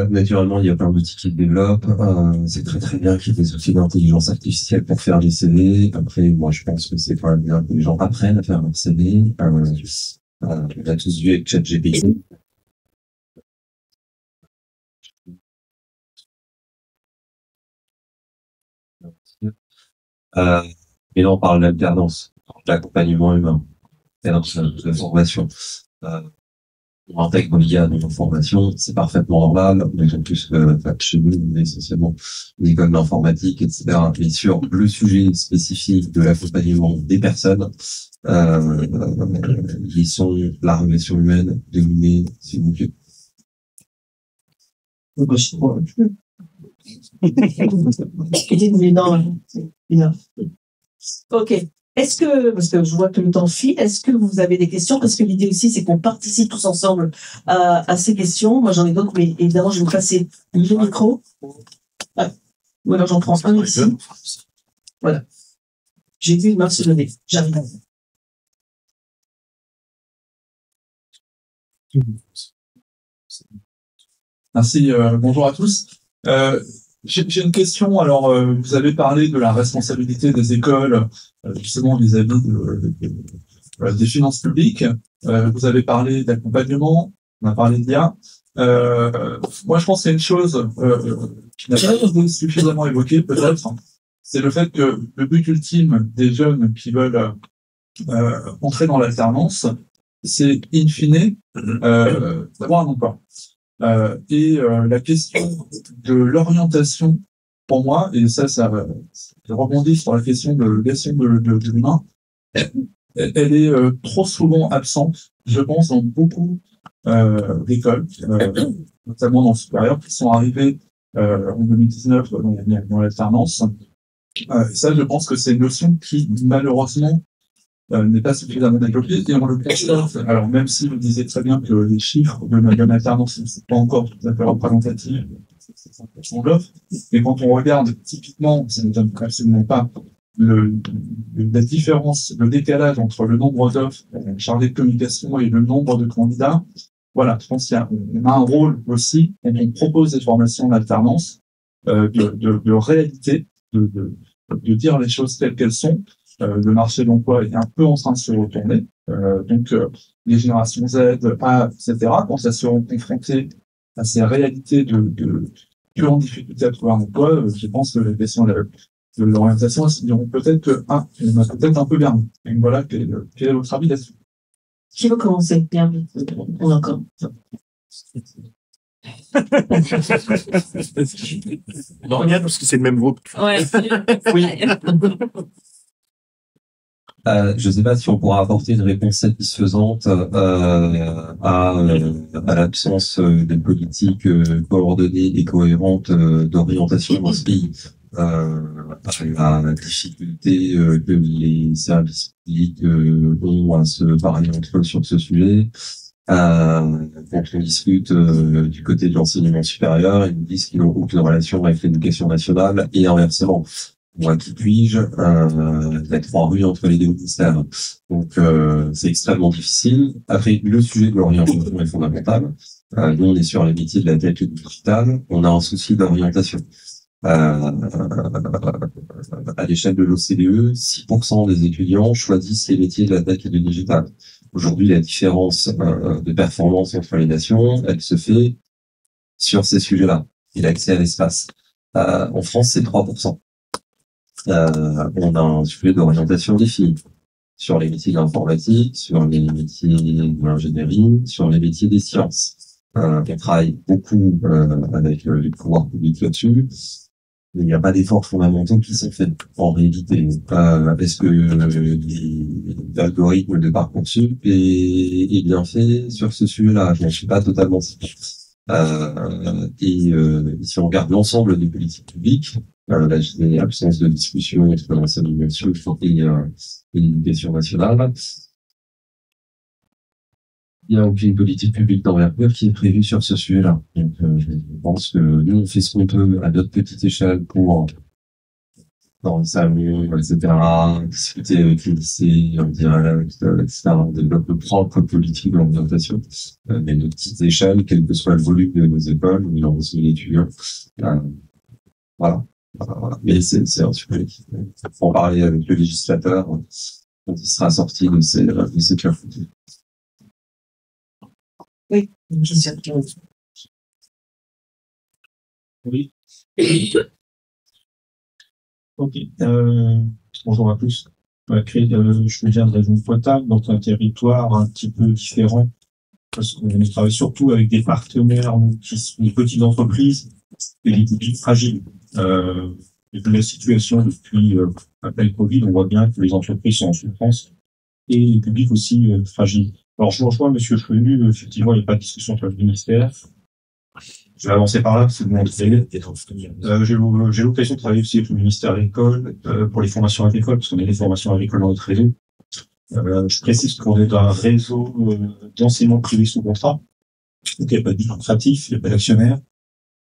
Naturellement, il y a plein d'outils qui se développent. C'est très très bien qu'il y ait des outils d'intelligence artificielle pour faire des CV. Après, moi, je pense que c'est quand même bien que les gens apprennent à faire un CV. On a tous vu avec ChatGPT. Mais là, on parle d'alternance, d'accompagnement humain, de formation. On intègre l'IA dans nos formations, c'est parfaitement normal, d'autant plus que chez nous, on est essentiellement une école d'informatique, etc. Et sur le sujet spécifique de l'accompagnement des personnes, ils sont la relation humaine dominée, s'il vous plaît. Ok. Est-ce que, parce que je vois que le temps file, est-ce que vous avez des questions? Parce que l'idée aussi, c'est qu'on participe tous ensemble à ces questions. Moi, j'en ai d'autres, mais évidemment, je vais vous passer le micro. Ou alors, j'en prends un ici. Voilà. J'ai vu une main se lever. J'arrive. Merci. Bonjour à tous. J'ai une question. Alors, vous avez parlé de la responsabilité des écoles, justement vis-à-vis des finances publiques. Vous avez parlé d'accompagnement. On a parlé d'IA. Moi, je pense qu'il y a une chose qui n'a pas été suffisamment évoquée, peut-être. C'est le fait que le but ultime des jeunes qui veulent entrer dans l'alternance, c'est in fine d'avoir un emploi. La question de l'orientation, pour moi, et ça rebondit sur la question de gestion de l'humain, elle est trop souvent absente, je pense, dans beaucoup d'écoles, notamment dans le supérieur, qui sont arrivées en 2019 dans l'alternance. Et ça, je pense que c'est une notion qui, malheureusement, n'est pas suffisamment développée, et on le constate. Alors, même si vous disiez très bien que les chiffres de l'alternance ne sont pas encore tout à fait représentatifs, c'est 5% de l'offre, mais quand on regarde typiquement, ça ne donne absolument pas la différence, le décalage entre le nombre d'offres chargées de communication et le nombre de candidats. Voilà, je pense qu'il y a un rôle aussi, quand on propose des formations d'alternance, de réalité, de dire les choses telles qu'elles sont. Le marché de l'emploi est un peu en train de se retourner. Donc, les générations Z, A, etc., quand elles seront confrontées à ces réalités plus en difficulté à trouver un emploi, je pense que les questions de l'orientation, elles se diront peut-être que, on a peut-être un peu berné. Donc voilà, quel est votre avis là-dessus? Qui veut commencer? Bien, on a encore. Non, rien, parce que c'est le même groupe. Ouais. Oui. Je ne sais pas si on pourra apporter une réponse satisfaisante à l'absence de politiques coordonnées et cohérentes d'orientation dans ce pays. par la difficulté que les services publics ont à se parler entre eux sur ce sujet. Quand on discute du côté de l'enseignement supérieur, ils nous disent qu'ils n'ont aucune relation avec l'éducation nationale et inversement. Moi, qui puis-je mettre en rue entre les deux ministères. Donc, c'est extrêmement difficile. Après, le sujet de l'orientation est fondamental. Nous, on est sur les métiers de la tech et du digital. On a un souci d'orientation. À l'échelle de l'OCDE, 6% des étudiants choisissent les métiers de la tech et du digital. Aujourd'hui, la différence de performance entre les nations, elle se fait sur ces sujets-là. Et l'accès à l'espace. En France, c'est 3%. On a un sujet d'orientation définie sur les métiers de l'informatique, sur les métiers de l'ingénierie, sur les métiers des sciences. On travaille beaucoup avec les pouvoirs publics là-dessus. Mais il n'y a pas d'efforts fondamentaux qui sont faits en réalité. Est-ce que l'algorithme de Parcoursup est bien fait sur ce sujet-là? Je n'en suis pas totalement sûr. Si on regarde l'ensemble des politiques publiques, là, j'ai l'absence de discussion entre l'enseignement supérieur et l'éducation nationale. Il n'y a aucune politique publique d'envergure qui est prévue sur ce sujet-là. Donc, je pense que nous, on fait ce qu'on peut à notre petite échelle pour, dans le salon, etc., discuter avec les lycées, en direct, etc., on développe nos propres politiques d'orientation, mais notre petite échelle, quel que soit le volume de nos écoles, où il en reçoit l'étudiant, voilà. Mais c'est un sujet qu'il faut en parler avec le législateur quand il sera sorti de ces clairvoyances. Oui, je sais. Oui. Ok. Bonjour à tous. Je viens de la région de Poitou, dans un territoire un petit peu différent, parce qu'on travaille surtout avec des partenaires qui sont des petites entreprises et des publics fragiles. Et de la situation depuis après Covid, on voit bien que les entreprises sont en souffrance et les publics aussi fragiles. Alors, je rejoins Monsieur Chenu, effectivement, il n'y a pas de discussion sur le ministère. Je vais avancer par là, c'est bon. J'ai l'occasion de travailler aussi avec le ministère agricole, pour les formations agricoles, parce qu'on a des formations agricoles dans notre réseau. Je précise qu'on est dans un réseau d'enseignement privé sous contrat. Donc, il n'y a pas de but lucratif, il n'y a pas d'actionnaire.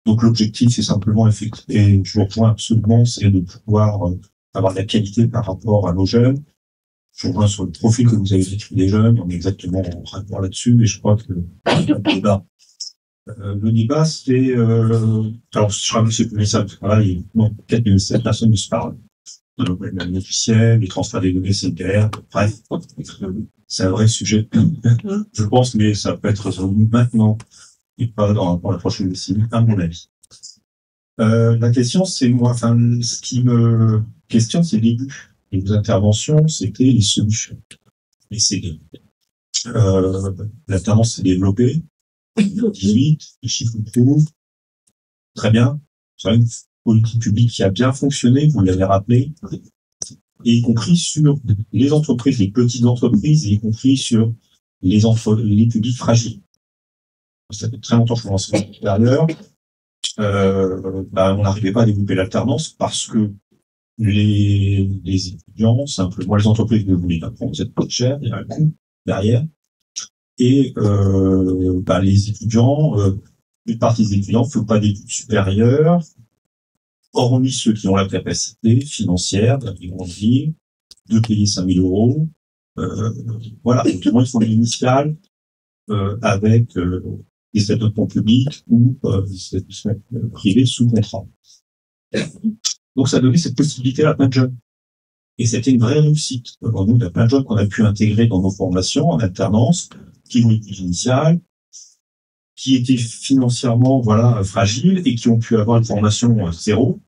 Donc, l'objectif, c'est simplement, et je vous rejoins absolument, c'est de pouvoir avoir de la qualité par rapport à nos jeunes. Je rejoins sur le profil que vous avez décrit des jeunes, on est exactement en rapport là-dessus, et je crois que le débat, c'est alors je crois que c'est plus ça, parce que là, il y a 4007 personnes qui se parlent. Le logiciel, les transferts des données CDR, bref, c'est un vrai sujet, je pense, mais ça peut être résolu maintenant et pas dans la prochaine décennie, à mon avis. La question, c'est moi, enfin, ce qui me questionne, c'est les buts. Et vos interventions, c'était les solutions. Les CD. L'alternance s'est développée. 18, les chiffres prouvent. Très bien. C'est une politique publique qui a bien fonctionné, vous l'avez rappelé. Et y compris sur les entreprises, les petites entreprises, et y compris sur les publics fragiles. Ça fait très longtemps que je suis en enseignement supérieur. On n'arrivait pas à développer l'alternance parce que les étudiants, simplement, les entreprises ne voulaient pas prendre cette coûte cher, il y a un coût derrière. Et les étudiants, une partie des étudiants ne font pas d'études supérieures, hormis ceux qui ont la capacité financière d'aller grandir, de payer 5 000 euros. Voilà, notamment ils font des initiales avec des établissements publics ou des établissements privés sous contrat. Donc ça donnait cette possibilité à plein de jeunes. Et c'était une vraie réussite. Alors, nous, il y a plein de jeunes qu'on a pu intégrer dans nos formations en alternance, qui ont été initiales, qui étaient financièrement fragiles et qui ont pu avoir une formation zéro,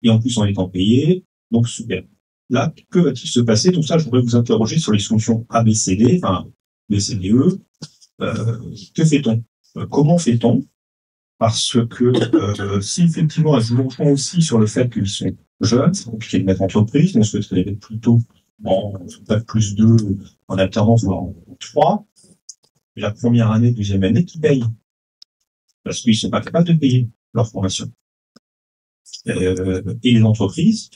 et en plus en étant payés. Donc super. Là, que va-t-il se passer? Donc ça, je voudrais vous interroger sur les solutions ABCD, enfin BCDE. Que fait-on? Comment fait-on? Parce que si effectivement, je vous rejoins aussi sur le fait qu'ils sont jeunes, c'est compliqué de mettre en entreprise, on souhaiterait les mettre plutôt en plus 2 en alternance, voire en 3. Mais la première année, deuxième année, qui payent. Parce qu'ils sont pas capables de payer leur formation. Et les entreprises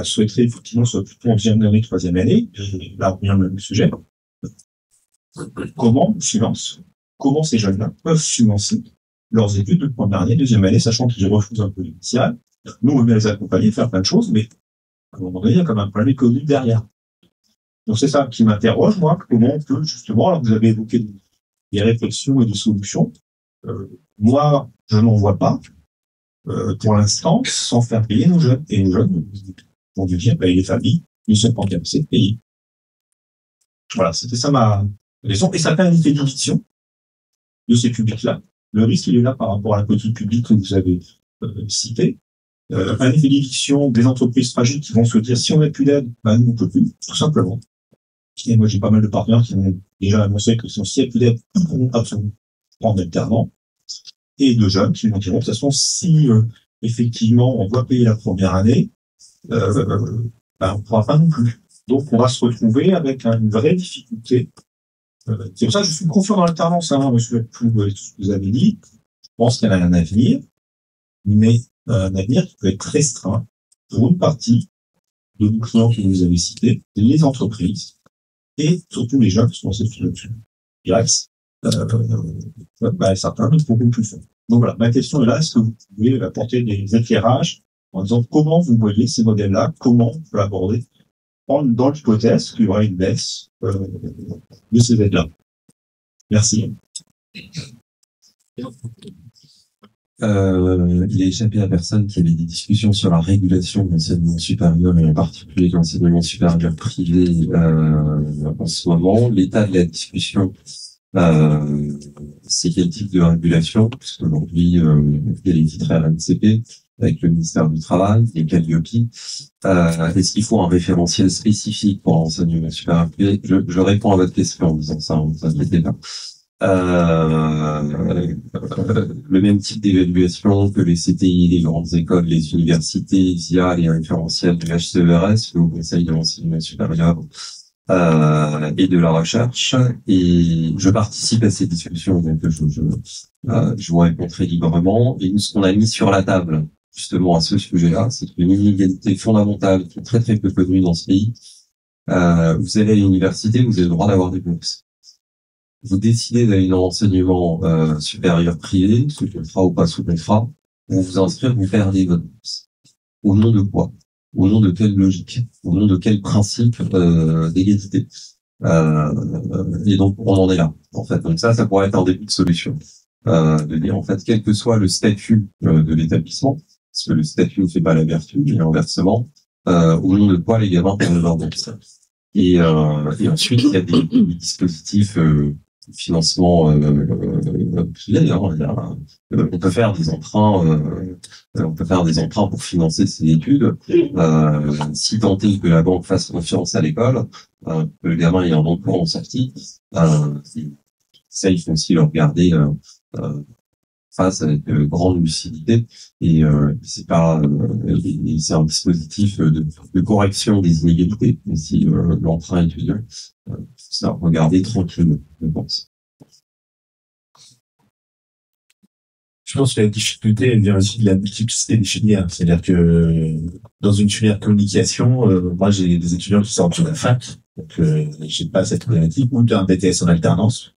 souhaiteraient effectivement soit plutôt en deuxième année, troisième année. Là, on revient au même sujet. Comment ces jeunes-là peuvent financer leurs études de première année, deuxième année, sachant qu'ils refusent un peu l'initial. Nous, on veut bien les accompagner, faire plein de choses, mais à un moment donné, il y a quand même un problème économique derrière. Donc c'est ça qui m'interroge, moi, comment on peut justement, alors vous avez évoqué des réflexions et des solutions, moi, je n'en vois pas, pour l'instant, sans faire payer nos jeunes. Et nos jeunes vont nous dire, les familles ne sont pas intéressées de payer. Voilà, c'était ça ma raison. Et ça fait un effet d'éviction de ces publics-là. Le risque, il est là par rapport à la politique publique que vous avez citée. Un effet d'éviction des entreprises fragiles qui vont se dire, si on n'a plus d'aide, nous, on peut plus, tout simplement. Et moi, j'ai pas mal de partenaires qui m'ont déjà annoncé que si on n'y a plus d'aide, ils pourront absolument prendre alternant. Et de jeunes qui vont dire, de toute façon, si effectivement on doit payer la première année, on ne pourra pas non plus. Donc on va se retrouver avec une vraie difficulté. C'est pour ça que je suis confiant dans l'alternance, monsieur tout ce que vous avez dit. Je pense qu'elle a un avenir, mais un avenir qui peut être restreint pour une partie de nos clients que vous avez cités, les entreprises, et surtout les jeunes qui sont dans cette philosophie. Certains ne pourront plus le faire. Donc voilà, ma question est là, est-ce que vous pouvez apporter des éclairages en disant comment vous voyez ces modèles-là, comment on peut aborder dans l'hypothèse qu'il y aura une baisse de ces aides-là. Merci. Il a échappé à personne qu'il y avait des discussions sur la régulation de l'enseignement supérieur et en particulier de l'enseignement supérieur privé en ce moment. L'état de la discussion, c'est quel type de régulation? Parce qu'aujourd'hui, il y a les titres RNCP avec le ministère du Travail et Calliope. Est-ce qu'il faut un référentiel spécifique pour l'enseignement supérieur privé? Je réponds à votre question en disant ça, vous inquiétez pas. Le même type d'évaluation que les CTI, les grandes écoles, les universités, via les référentiels du HCERS, le Conseil de l'enseignement supérieur, et de la recherche, et je participe à ces discussions, donc je vous réponds très librement. Et nous, ce qu'on a mis sur la table, justement, à ce sujet-là, c'est une inégalité fondamentale qui est très très peu connue dans ce pays. Vous allez à l'université, vous avez le droit d'avoir des bourses. Vous décidez d'aller dans l'enseignement supérieur privé, sous contrat ou pas sous contrat, pour vous inscrire, vous perdez votre bourse. Au nom de quoi? Au nom de quelle logique? Au nom de quel principe d'égalité? Et donc, on en est là, en fait. Donc ça pourrait être un début de solution. De dire, en fait, quel que soit le statut de l'établissement, parce que le statut ne fait pas la vertu, et inversement, au nom de quoi les gamins peuvent avoir bourse. Et ensuite, il y a des dispositifs financement privé. On peut faire des emprunts, pour financer ces études. Si tant est que la banque fasse confiance à l'école, que le gamin ait un bon cours en sortie, ça il faut aussi le regarder face avec grande lucidité. Et c'est pas c'est un dispositif de correction des inégalités. Mais si l'emprunt étudiant, ça regarder tranquillement, je pense. Je pense que la difficulté, elle vient aussi de la multiplicité des filières. C'est-à-dire que dans une filière communication, moi j'ai des étudiants qui sortent de la fac, donc j'ai pas cette problématique, ou d'un BTS en alternance.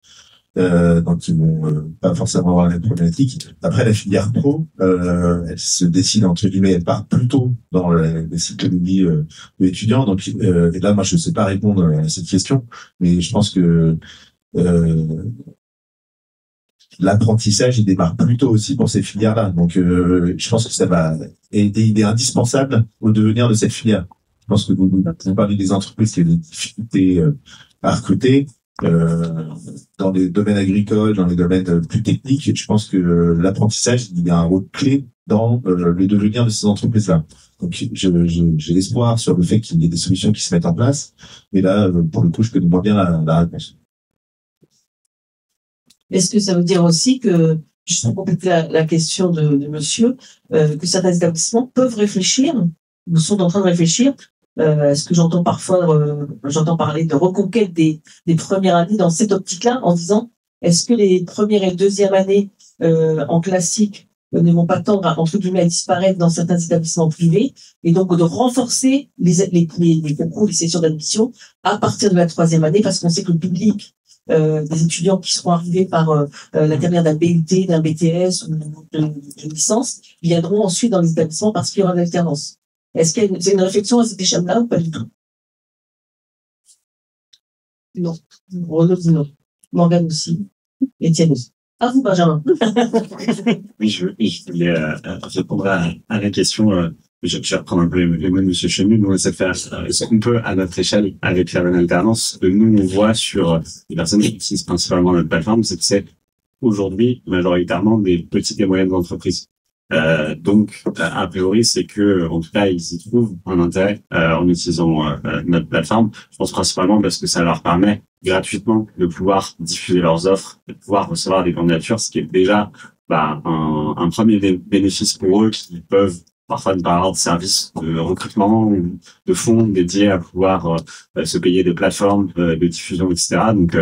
Donc ils vont pas forcément avoir la problématique. Après la filière pro, elle se décide entre guillemets, elle part plutôt dans les cycles de vie de l'étudiant. Donc et là moi je sais pas répondre à cette question, mais je pense que l'apprentissage il démarre plutôt aussi pour ces filières-là. Donc je pense que ça va aider, il est indispensable au devenir de cette filière. Je pense que vous parlez des entreprises qui ont des difficultés à recruter. Dans les domaines agricoles, dans les domaines plus techniques, je pense que l'apprentissage, il y a un rôle clé dans le devenir de ces entreprises-là. Donc, j'ai l'espoir sur le fait qu'il y ait des solutions qui se mettent en place. Mais là, pour le coup, je connais moins bien la réponse. Est-ce que ça veut dire aussi que, juste pour compléter la question de monsieur, que certains établissements peuvent réfléchir, ou sont en train de réfléchir. Est-ce que j'entends parler de reconquête des premières années dans cette optique-là, en disant, est-ce que les premières et deuxièmes années en classique ne vont pas tendre à, entre guillemets, à disparaître dans certains établissements privés, et donc de renforcer les concours, les sessions d'admission à partir de la 3e année, parce qu'on sait que le public des étudiants qui seront arrivés par l'intermédiaire d'un BUT, d'un BTS ou d'une licence, viendront ensuite dans les établissements parce qu'il y aura de l'alternance. Est-ce qu'il y a une réflexion à cette échelle-là ou pas du tout? Non. Renaud dit non. Morgane aussi. Étienne aussi. À vous, Benjamin. Oui, je voulais répondre à la question. Je vais reprendre un peu les mots de M. Chenu. Nous, on essaie de faire ce qu'on peut à notre échelle avec faire une alternance. Nous, on voit sur les personnes qui utilisent principalement notre plateforme, c'est que c'est aujourd'hui majoritairement des petites et moyennes entreprises. Donc, a priori, c'est que, en tout cas, ils y trouvent un intérêt en utilisant notre plateforme. Je pense principalement parce que ça leur permet gratuitement de pouvoir diffuser leurs offres, de pouvoir recevoir des candidatures, ce qui est déjà un premier bénéfice pour eux qui peuvent parfois ne pas avoir de services de recrutement ou de fonds dédiés à pouvoir se payer des plateformes de diffusion, etc. Donc,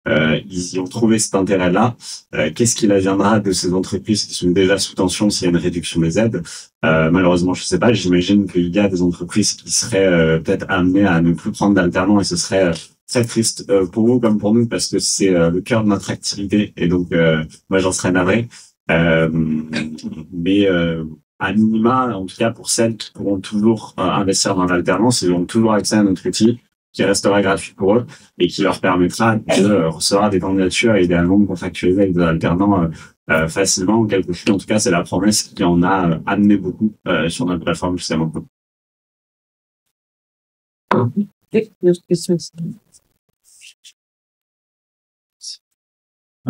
ils y ont trouvé cet intérêt-là. Qu'est-ce qu'il adviendra de ces entreprises qui sont déjà sous tension s'il y a une réduction des aides? Malheureusement, je sais pas. J'imagine qu'il y a des entreprises qui seraient peut-être amenées à ne plus prendre d'alternants et ce serait très triste pour vous comme pour nous parce que c'est le cœur de notre activité et donc moi j'en serais navré. Mais à minima, en tout cas pour celles qui pourront toujours investir dans l'alternance, ils auront toujours accès à notre outil qui restera gratuit pour eux et qui leur permettra de recevoir des candidatures et idéalement de contractualiser avec des alternants facilement. Quelque chose, en tout cas, c'est la promesse qui en a amené beaucoup sur notre plateforme jusqu'à maintenant.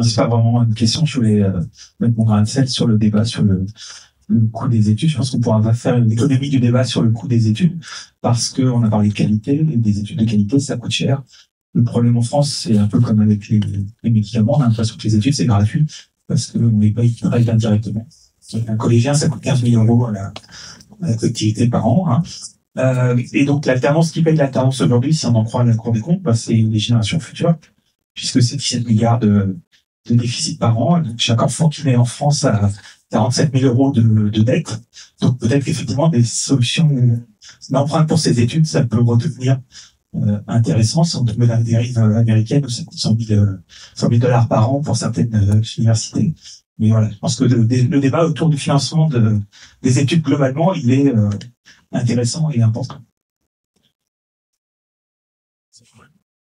C'est pas vraiment une question, je voulais mettre mon grain de sel sur le débat sur le coût des études. Je pense qu'on pourra pas faire une économie du débat sur le coût des études parce qu'on a parlé de qualité, et des études de qualité, ça coûte cher. Le problème en France, c'est un peu comme avec les médicaments, on a l'impression que les études, c'est gratuit parce qu'on les paye très indirectement. Un collégien, ça coûte 15 000 € à la collectivité par an. Hein. Et donc, l'alternance, qui paye l'alternance aujourd'hui, si on en croit la Cour des comptes, c'est les générations futures, puisque c'est 17 milliards de déficit par an. Donc, chaque enfant qui naît en France a 47 000 € de dette. Donc, peut-être qu'effectivement, des solutions d'emprunt pour ces études, ça peut redevenir intéressant si on tombe dans des dérives américaines où ça coûte 100 000 $ par an pour certaines universités. Mais voilà, je pense que le débat autour du financement des études globalement, il est intéressant et important.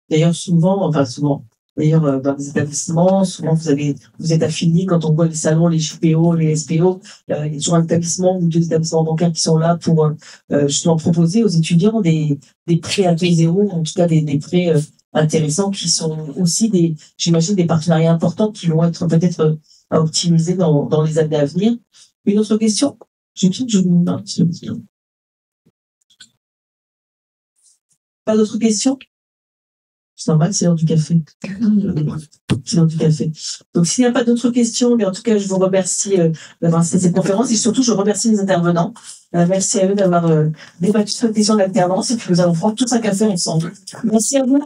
D'ailleurs, D'ailleurs, dans les établissements, souvent vous êtes affiliés quand on voit les salons, les JPO, les SPO. Il y a toujours un établissement ou 2 établissements bancaires qui sont là pour justement proposer aux étudiants des prêts à taux zéro, en tout cas des prêts intéressants qui sont aussi j'imagine des partenariats importants qui vont être peut-être à optimiser dans les années à venir. Une autre question? J'ai l'impression que je me demande. Pas d'autres questions? C'est normal, c'est l'heure du café. C'est l'heure du café. Donc, s'il n'y a pas d'autres questions, mais en tout cas, je vous remercie d'avoir assisté à cette conférence et surtout, je remercie les intervenants. Merci à eux d'avoir débattu sur cette question d'alternance et puis nous allons prendre tous un café ensemble. Merci à vous.